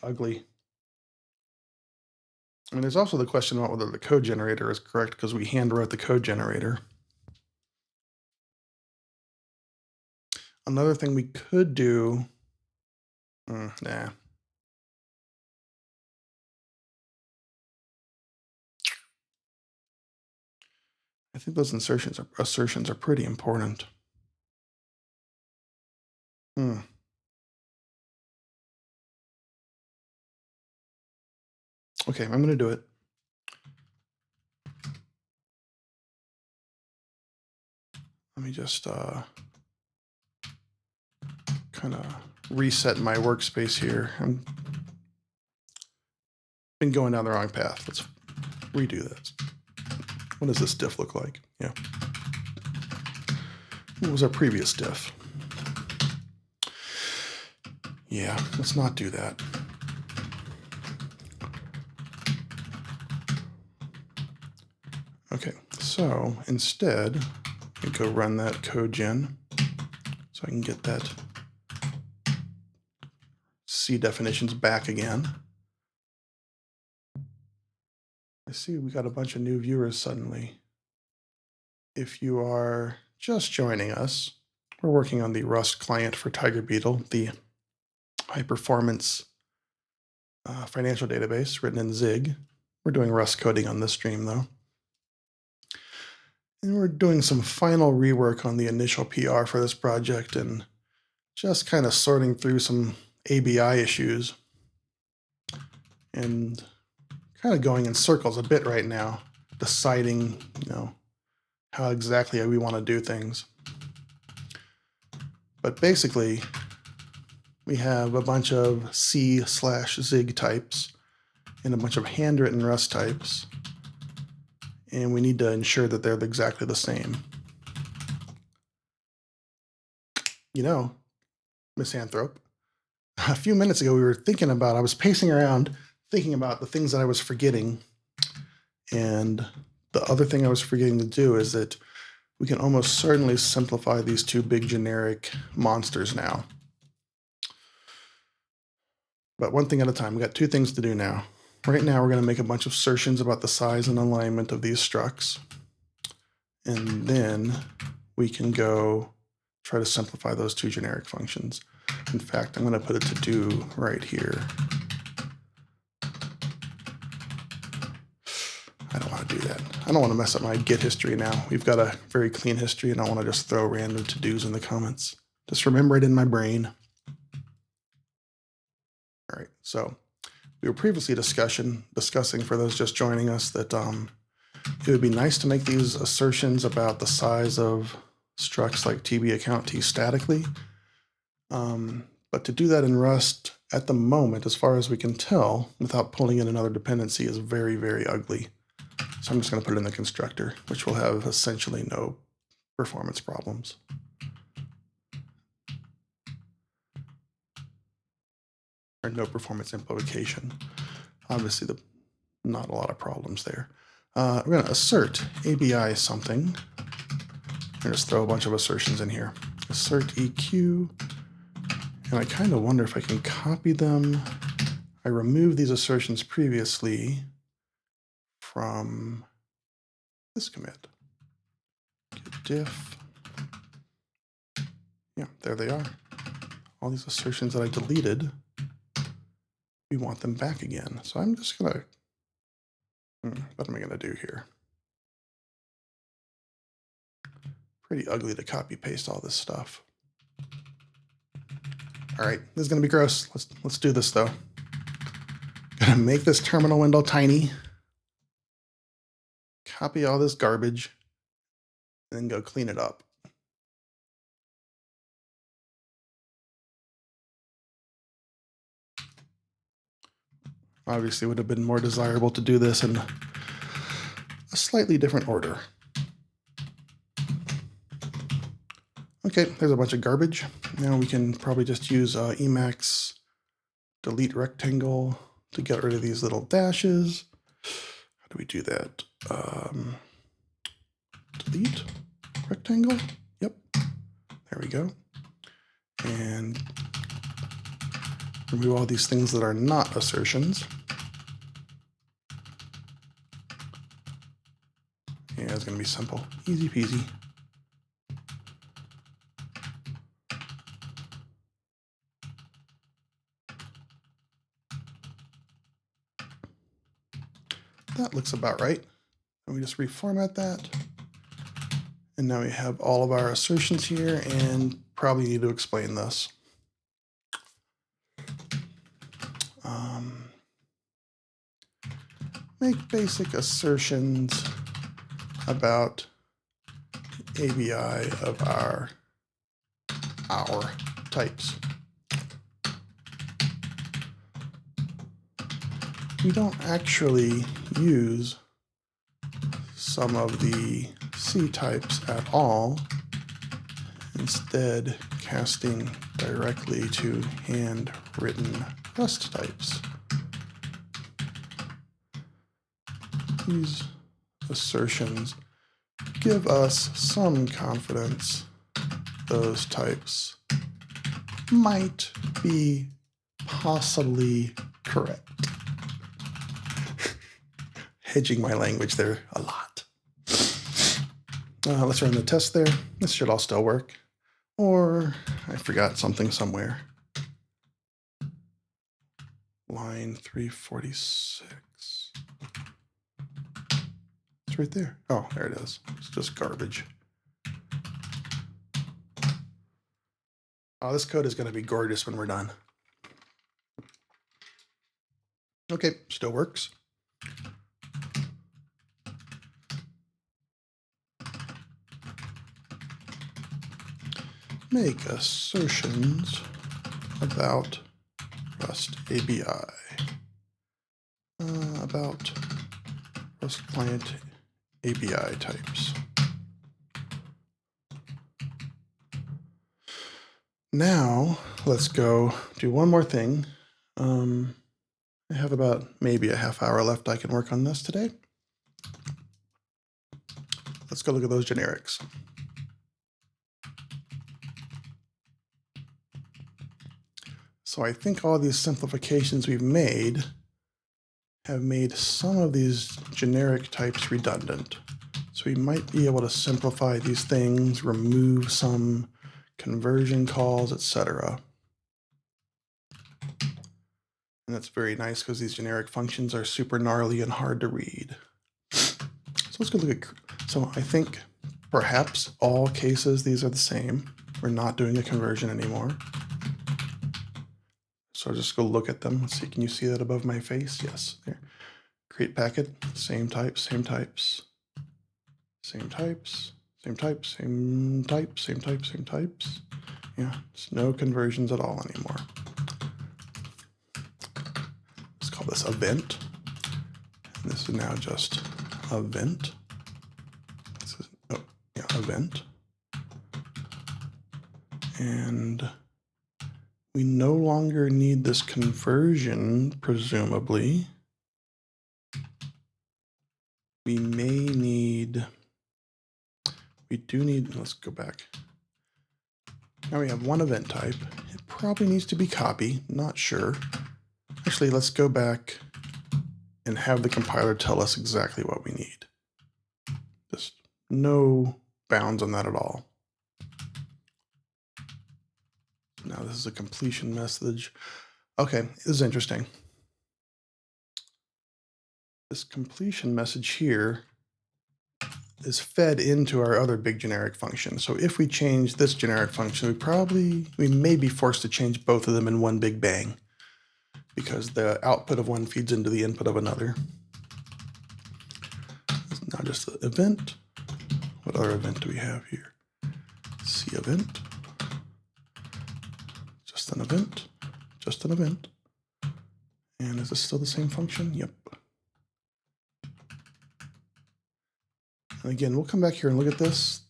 Ugly. I mean, there's also the question about whether the code generator is correct because we hand wrote the code generator. Another thing we could do, nah. I think those assertions are pretty important. Okay, I'm going to do it. Let me just kind of reset my workspace here. I've been going down the wrong path. Let's redo this. What does this diff look like? Yeah. What was our previous diff? Yeah, let's not do that. Okay, so instead, I go run that code gen so I can get that C definitions back again. I see we got a bunch of new viewers suddenly. If you are just joining us, we're working on the Rust client for Tiger Beetle, the high-performance financial database written in Zig. We're doing Rust coding on this stream, though. And we're doing some final rework on the initial PR for this project and just kind of sorting through some ABI issues and kind of going in circles a bit right now, deciding, how exactly we want to do things. But basically, we have a bunch of C/Zig types and a bunch of handwritten Rust types, and we need to ensure that they're exactly the same. Misanthrope, a few minutes ago I was pacing around thinking about the things that I was forgetting, and the other thing I was forgetting to do is that we can almost certainly simplify these two big generic monsters now. But one thing at a time. We got two things to do now. Right now, we're going to make a bunch of assertions about the size and alignment of these structs. And then we can go try to simplify those two generic functions. In fact, I'm going to put a to-do right here. I don't want to do that. I don't want to mess up my Git history now. We've got a very clean history, and I want to just throw random to-dos in the comments. Just remember it in my brain. All right, so we were previously discussing for those just joining us that it would be nice to make these assertions about the size of structs like TB account T statically. But to do that in Rust at the moment, as far as we can tell, without pulling in another dependency is very, very ugly. So I'm just going to put it in the constructor, which will have essentially no performance problems. Or no performance implication. Obviously, not a lot of problems there. We're going to assert ABI something. I'm going to just throw a bunch of assertions in here. assert EQ, and I kind of wonder if I can copy them. I removed these assertions previously from this commit. Git diff. Yeah, there they are. All these assertions that I deleted, we want them back again. So I'm just gonna, what am I gonna do here? Pretty ugly to copy paste all this stuff. All right, this is gonna be gross. Let's do this though. Gonna make this terminal window tiny, copy all this garbage, and then go clean it up. Obviously, it would have been more desirable to do this in a slightly different order. Okay, there's a bunch of garbage. Now we can probably just use Emacs delete rectangle to get rid of these little dashes. How do we do that? Delete rectangle. Yep, there we go. And remove all these things that are not assertions. Yeah, it's going to be simple. Easy peasy. That looks about right. And we just reformat that. And now we have all of our assertions here, and probably need to explain this. Make basic assertions about ABI of our types. We don't actually use some of the C types at all, instead casting directly to handwritten Rust types. These assertions give us some confidence those types might be possibly correct. Hedging my language there a lot. Let's run the test there. This should all still work. Or I forgot something somewhere. Line 346. It's right there. Oh, there it is. It's just garbage. Oh, this code is going to be gorgeous when we're done. Okay, still works. Make assertions about Rust ABI. About Rust client ABI types. Now, let's go do one more thing. I have about maybe a half hour left. I can work on this today. Let's go look at those generics. So I think all these simplifications we've made have made some of these generic types redundant. So we might be able to simplify these things, remove some conversion calls, etc. And that's very nice because these generic functions are super gnarly and hard to read. So let's go look at, so I think perhaps all cases, these are the same. We're not doing a conversion anymore. So I'll just go look at them. Let's see, can you see that above my face? Yes, there. Create packet, same types, same types, same types, same types, same types, same types, same types. Yeah, it's no conversions at all anymore. Let's call this event. And this is now just event. This is, oh, yeah, event. And we no longer need this conversion, presumably. We may need, we do need, let's go back. Now we have one event type. It probably needs to be copy, not sure. Actually, let's go back and have the compiler tell us exactly what we need. Just no bounds on that at all. Now this is a completion message. Okay, this is interesting. This completion message here is fed into our other big generic function. So if we change this generic function, we may be forced to change both of them in one big bang, because the output of one feeds into the input of another. It's not just the event. What other event do we have here? C event. Just an event. Just an event. And is this still the same function? Yep. And again, we'll come back here and look at this,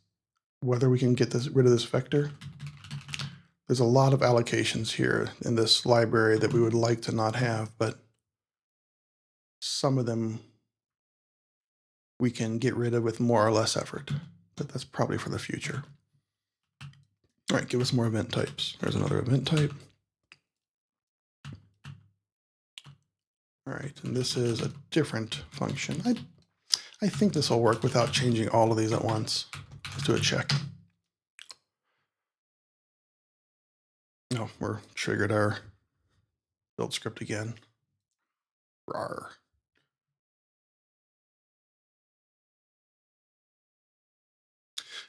whether we can get rid of this vector. There's a lot of allocations here in this library that we would like to not have, but some of them we can get rid of with more or less effort, but that's probably for the future. All right, give us more event types. There's another event type. All right, and this is a different function. I think this will work without changing all of these at once. Let's do a check. No, we're triggered our build script again. Rawr.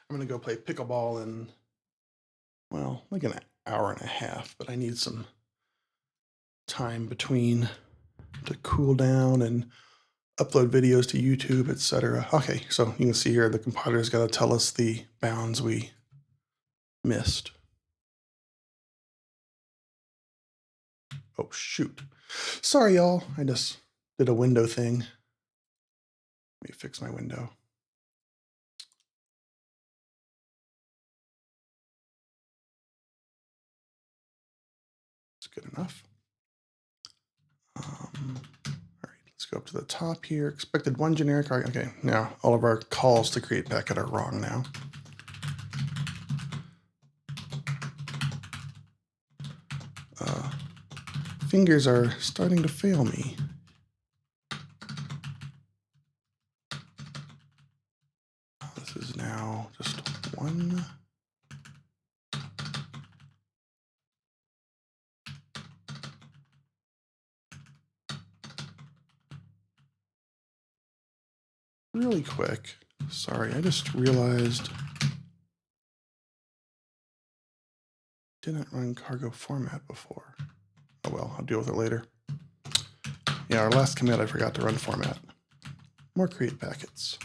I'm gonna go play pickleball in, well, like an hour and a half, but I need some time between to cool down and upload videos to YouTube, etc. Okay, so you can see here the compiler's got to tell us the bounds we missed. Oh, shoot. Sorry, y'all. I just did a window thing. Let me fix my window. It's good enough. All right, let's go up to the top here. Expected one generic. Okay, now all of our calls to create packet are wrong now. Fingers are starting to fail me. This is now just one. Really quick. Sorry, I just realized didn't run cargo format before. Oh well, I'll deal with it later. Yeah, our last commit I forgot to run format. More create packets.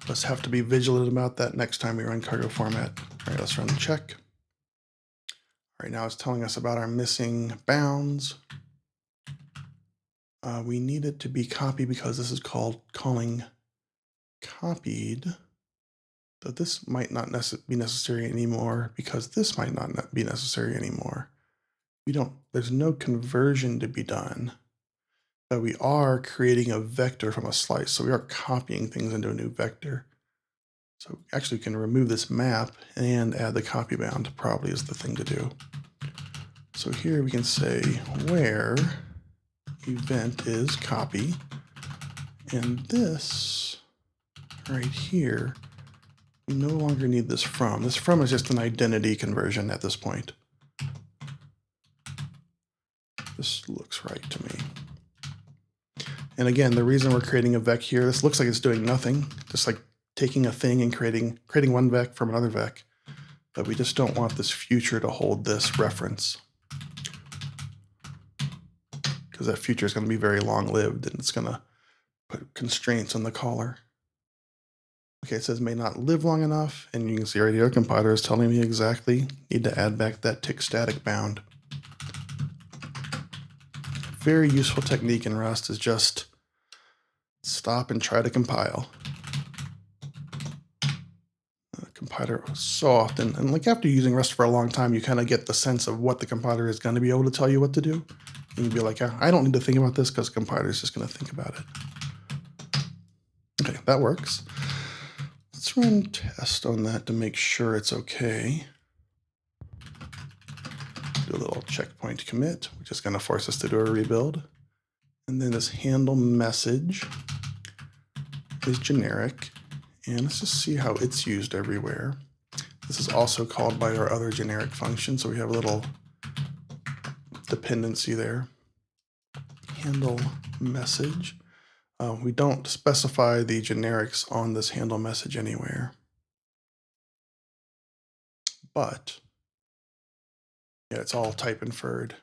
Let's have to be vigilant about that next time we run cargo format. All right, let's run the check. All right, now it's telling us about our missing bounds. We need it to be copied because this is called calling copied. So this might not be necessary anymore because this might not be necessary anymore. There's no conversion to be done, but we are creating a vector from a slice. So we are copying things into a new vector. So actually we can remove this map and add the copy bound, probably is the thing to do. So here we can say where event is copy, and this right here, we no longer need this from. This from is just an identity conversion at this point. This looks right to me. And again, the reason we're creating a vec here, this looks like it's doing nothing, just like taking a thing and creating one vec from another vec. But we just don't want this future to hold this reference, because that future is going to be very long-lived and it's going to put constraints on the caller. Okay, it says may not live long enough, and you can see right here, the compiler is telling me exactly, need to add back that tick static bound. Very useful technique in Rust is just stop and try to compile. Compiler so often, and like after using Rust for a long time, you kind of get the sense of what the compiler is going to be able to tell you what to do. And you'd be like, I don't need to think about this because the compiler is just going to think about it. Okay, that works. Let's run test on that to make sure it's okay. do a little checkpoint commit, which is going to force us to do a rebuild. And then this handle message is generic. And let's just see how it's used everywhere. This is also called by our other generic function, so we have a little dependency there. Handle message. We don't specify the generics on this handle message anywhere. But yeah, it's all type inferred.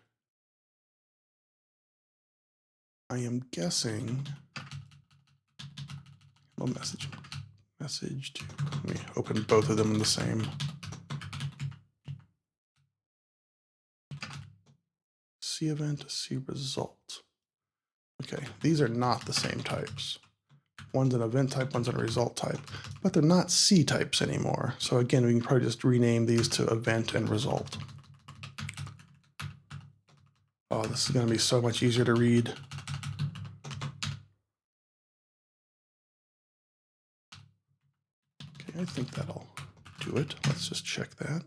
I am guessing handle message to, let me open both of them in the same. C event, C result. Okay, these are not the same types. One's an event type, one's a result type, but they're not C types anymore. So again, we can probably just rename these to event and result. Oh, this is going to be so much easier to read. Okay, I think that'll do it. Let's just check that.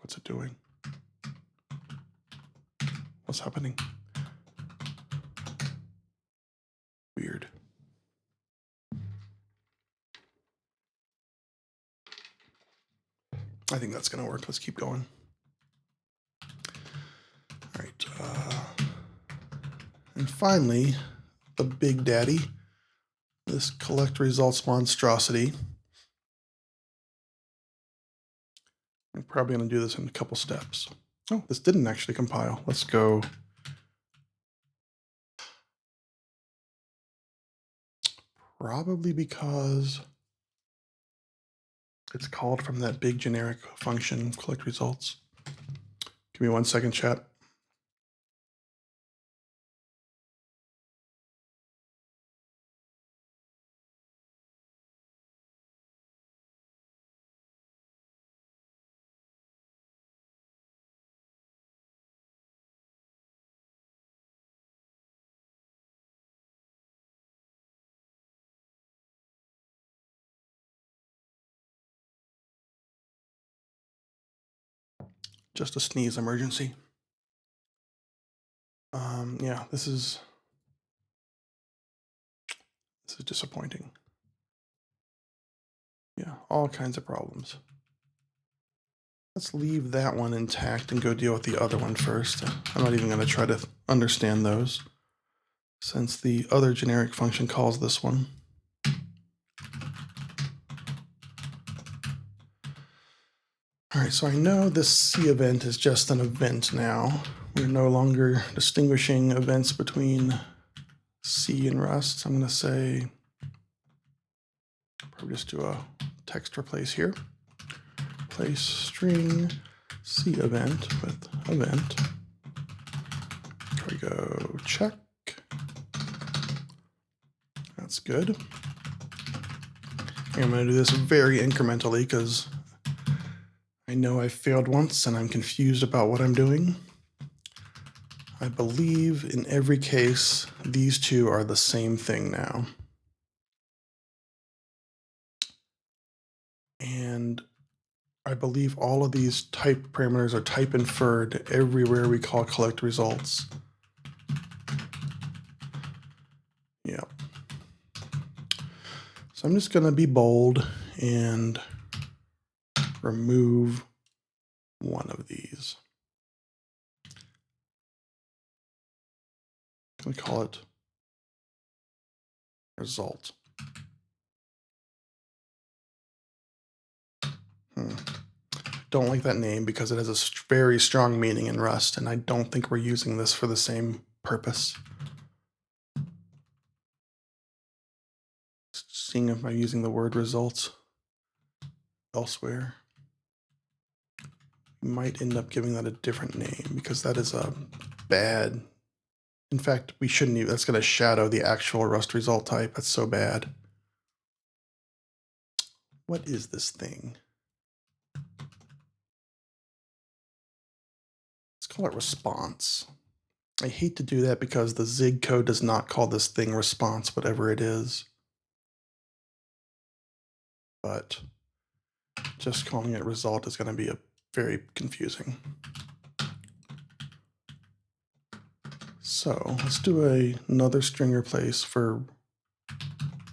What's it doing? What's happening? Weird. I think that's going to work. Let's keep going. All right. And finally, the big daddy, this collect results monstrosity. I'm probably going to do this in a couple steps. Oh, this didn't actually compile. Let's go. Probably because it's called from that big generic function, collect results. Give me 1 second, chat. Just a sneeze emergency. Yeah, this is disappointing. Yeah, all kinds of problems. Let's leave that one intact and go deal with the other one first. I'm not even going to try to understand those, since the other generic function calls this one. All right, so I know this C event is just an event now. We're no longer distinguishing events between C and Rust. I'm going to say, probably just do a text replace here. Replace string C event with event. There we go, check. That's good. I'm going to do this very incrementally because I know I failed once and I'm confused about what I'm doing. I believe in every case, these two are the same thing now. And I believe all of these type parameters are type inferred everywhere we call collect results. Yeah. So I'm just going to be bold and remove one of these. We call it result. Don't like that name because it has a very strong meaning in Rust, and I don't think we're using this for the same purpose. Seeing if I'm using the word results elsewhere. We might end up giving that a different name because that is a bad. In fact, we shouldn't even. That's going to shadow the actual Rust result type. That's so bad. What is this thing? Let's call it response. I hate to do that because the Zig code does not call this thing response, whatever it is. But just calling it result is going to be very confusing. So let's do another string replace for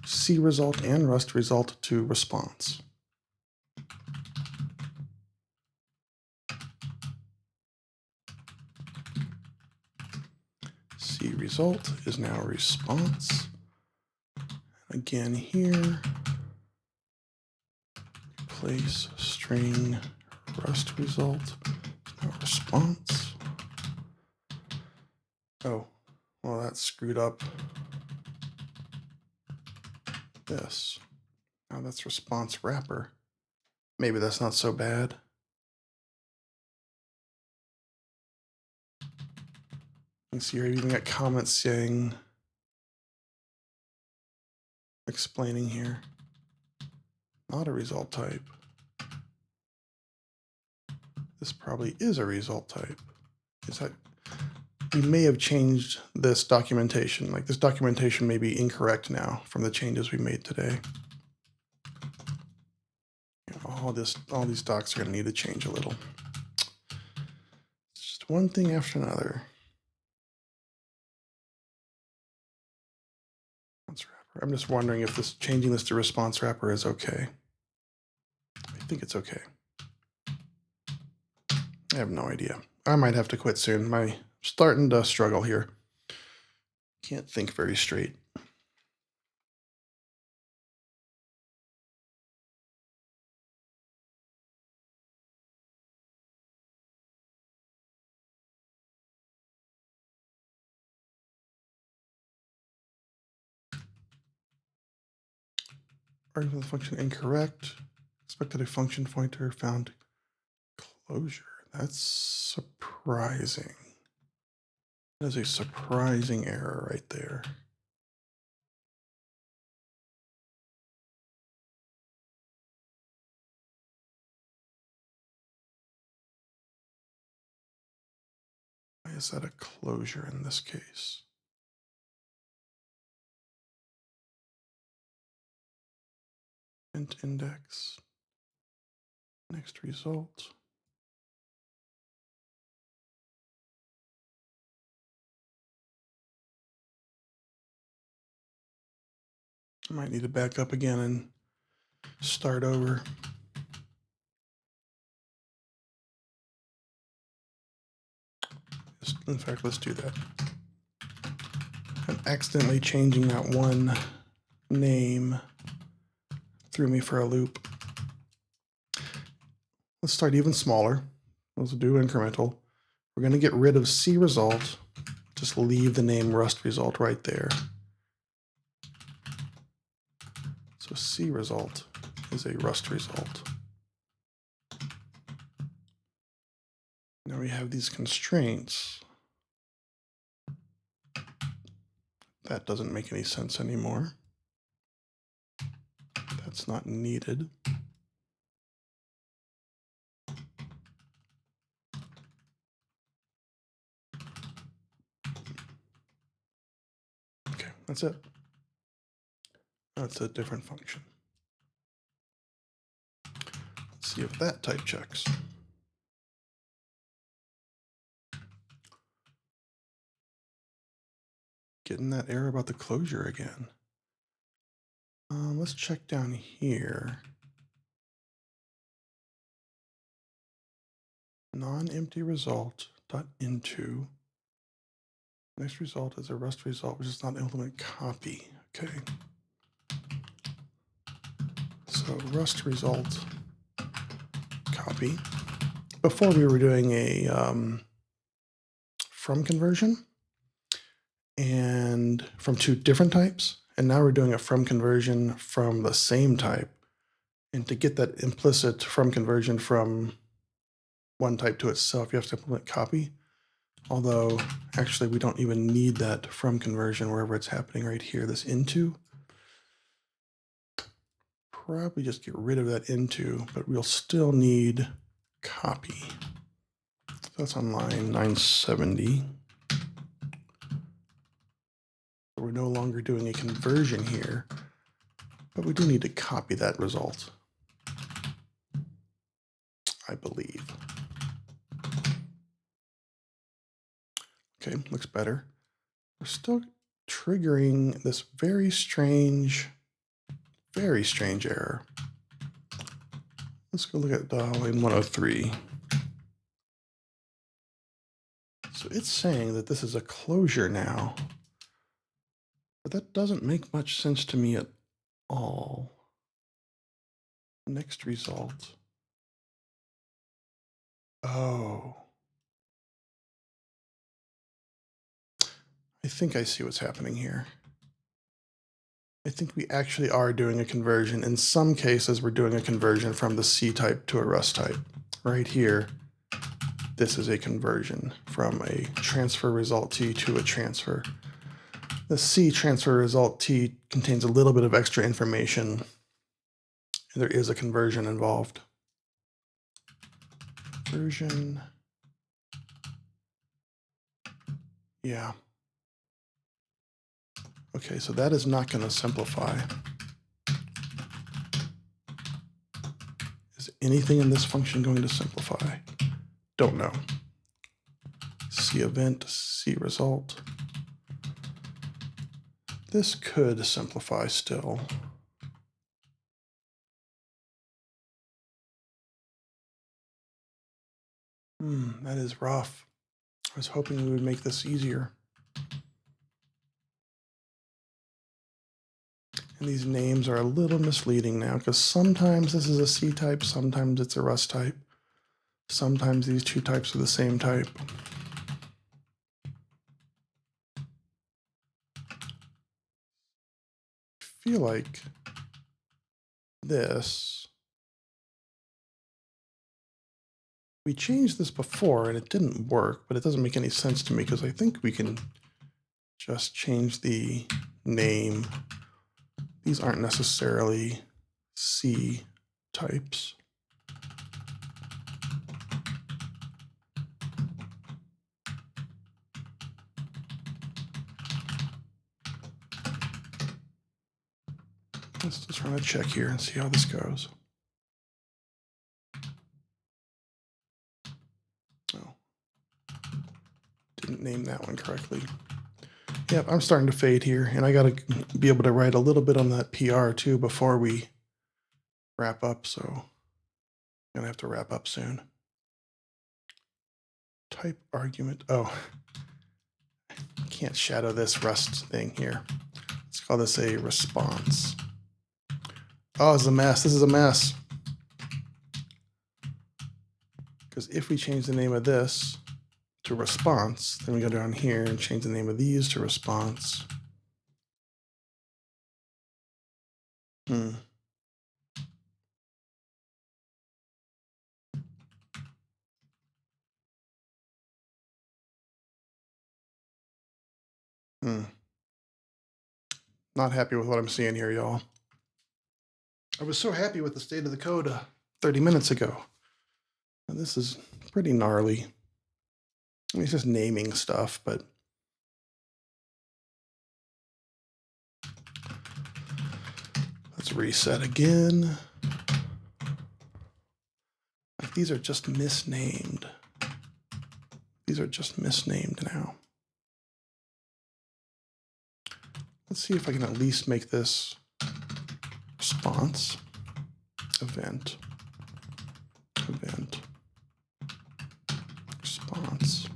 C result and Rust result to response. C result is now response. Again here, replace string Rust result is now response. Oh, well, that screwed up this. Now that's response wrapper. Maybe that's not so bad. You can see here, I've even got comments saying, explaining here, not a result type. This probably is a result type. Is that, we may have changed this documentation. Like this documentation may be incorrect now from the changes we made today. All these docs are going to need to change a little. It's just one thing after another. I'm just wondering if changing this to response wrapper is okay. I think it's okay. I have no idea. I might have to quit soon. I'm starting to struggle here. Can't think very straight. Argument of the function incorrect. Expected a function pointer found closure. That's surprising. That is a surprising error right there. Why is that a closure in this case? Int index. Next result. I might need to back up again and start over. In fact, let's do that. I'm accidentally changing that one name. Threw me for a loop. Let's start even smaller. Let's do incremental. We're going to get rid of C result. Just leave the name Rust result right there. So C result is a Rust result. Now we have these constraints. That doesn't make any sense anymore. That's not needed. Okay, that's it. That's a different function. Let's see if that type checks. Getting that error about the closure again. Let's check down here. Non-empty result dot into. Next result is a Rust result, which is not implement copy. Okay. So Rust result copy. Before we were doing a from conversion and from two different types. And now we're doing a from conversion from the same type. And to get that implicit from conversion from one type to itself, you have to implement copy. Although actually we don't even need that from conversion wherever it's happening right here, this into. Probably just get rid of that into, but we'll still need copy. So that's on line 970. We're no longer doing a conversion here, but we do need to copy that result, I believe. Okay, looks better. We're still triggering this very strange error. Let's go look at line 103. So it's saying that this is a closure now, but that doesn't make much sense to me at all. Next result. Oh. I think I see what's happening here. I think we actually are doing a conversion. In some cases, we're doing a conversion from the C type to a Rust type. Right here, this is a conversion from a transfer result T to a transfer. The C transfer result T contains a little bit of extra information. There is a conversion involved. Conversion. Yeah. Okay, so that is not going to simplify. Is anything in this function going to simplify? Don't know. C event, C result. This could simplify still. That is rough. I was hoping we would make this easier. And these names are a little misleading now because sometimes this is a C type, sometimes it's a Rust type. Sometimes these two types are the same type. I feel like this, we changed this before and it didn't work, but it doesn't make any sense to me because I think we can just change the name. These aren't necessarily C types. Let's just run a check here and see how this goes. Oh, didn't name that one correctly. Yep, I'm starting to fade here, and I got to be able to write a little bit on that PR too before we wrap up, so I'm going to have to wrap up soon. Type argument. Oh, I can't shadow this Rust thing here. Let's call this a response. Oh, it's a mess. This is a mess. Because if we change the name of this to response, then we go down here and change the name of these to response. Not happy with what I'm seeing here, y'all. I was so happy with the state of the code 30 minutes ago. And this is pretty gnarly. I mean, it's just naming stuff, but let's reset again. Like, these are just misnamed. These are just misnamed now. Let's see if I can at least make this response event, response.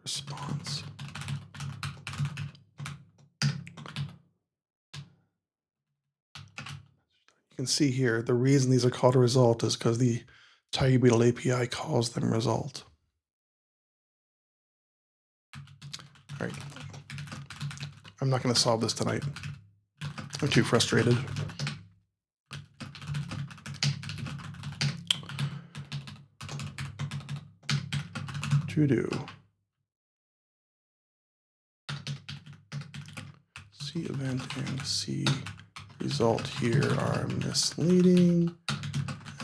Response. You can see here, the reason these are called a result is because the Tiger API calls them result. All right. I'm not going to solve this tonight. I'm too frustrated. To do. C event and C result here are misleading,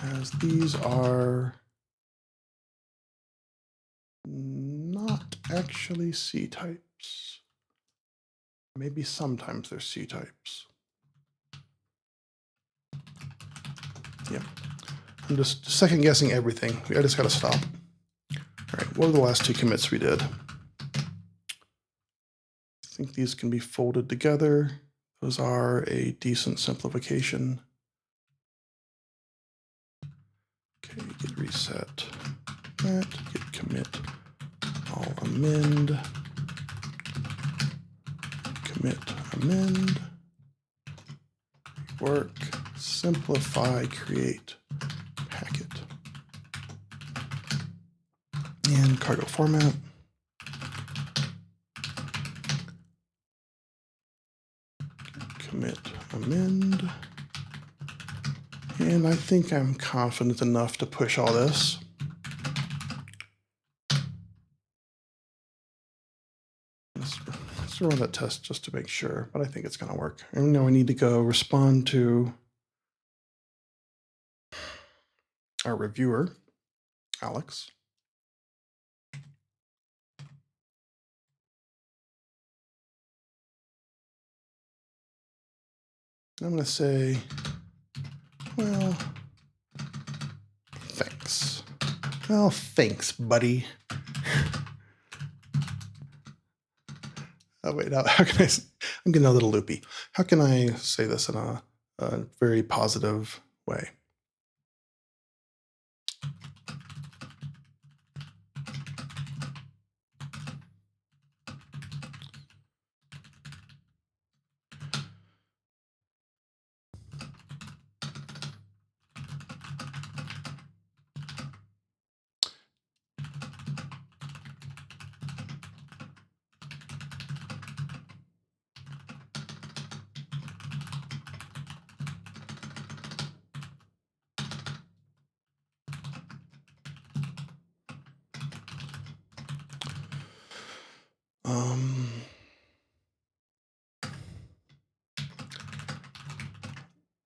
as these are not actually C types. Maybe sometimes they're C types. Yeah. I'm just second guessing everything. I just got to stop. All right, what are the last two commits we did? I think these can be folded together. Those are a decent simplification. Okay, git reset that, git commit, I'll amend, commit, amend, work, simplify, create, packet, and cargo format. Commit, amend, and I think I'm confident enough to push all this. Let's run that test just to make sure, but I think it's going to work. And now we need to go respond to our reviewer, Alex. I'm going to say, well, thanks. Well, thanks, buddy. Oh, wait, how can I? I'm getting a little loopy. How can I say this in a very positive way?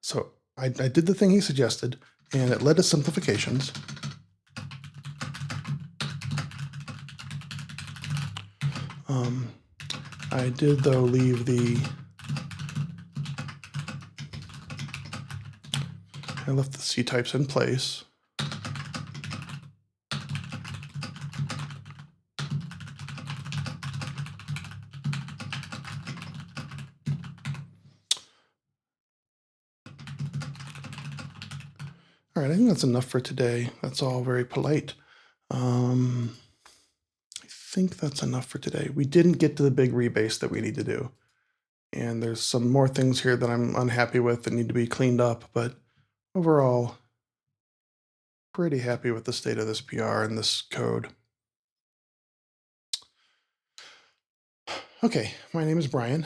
So I did the thing he suggested, and it led to simplifications. I did, though, leave I left the C types in place. All right, I think that's enough for today. That's all very polite. I think that's enough for today. We didn't get to the big rebase that we need to do. And there's some more things here that I'm unhappy with that need to be cleaned up, but overall, pretty happy with the state of this PR and this code. Okay, my name is Brian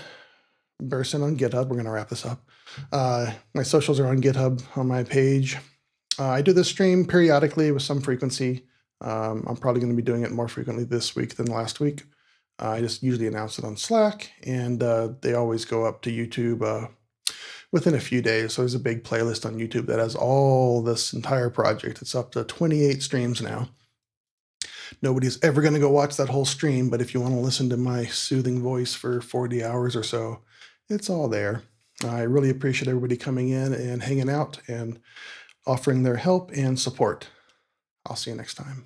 Burson on GitHub. We're going to wrap this up. My socials are on GitHub on my page. I do this stream periodically with some frequency. I'm probably going to be doing it more frequently this week than last week. I just usually announce it on Slack, and they always go up to YouTube within a few days. So there's a big playlist on YouTube that has all this entire project. It's up to 28 streams now. Nobody's ever going to go watch that whole stream, but if you want to listen to my soothing voice for 40 hours or so, it's all there. I really appreciate everybody coming in and hanging out and offering their help and support. I'll see you next time.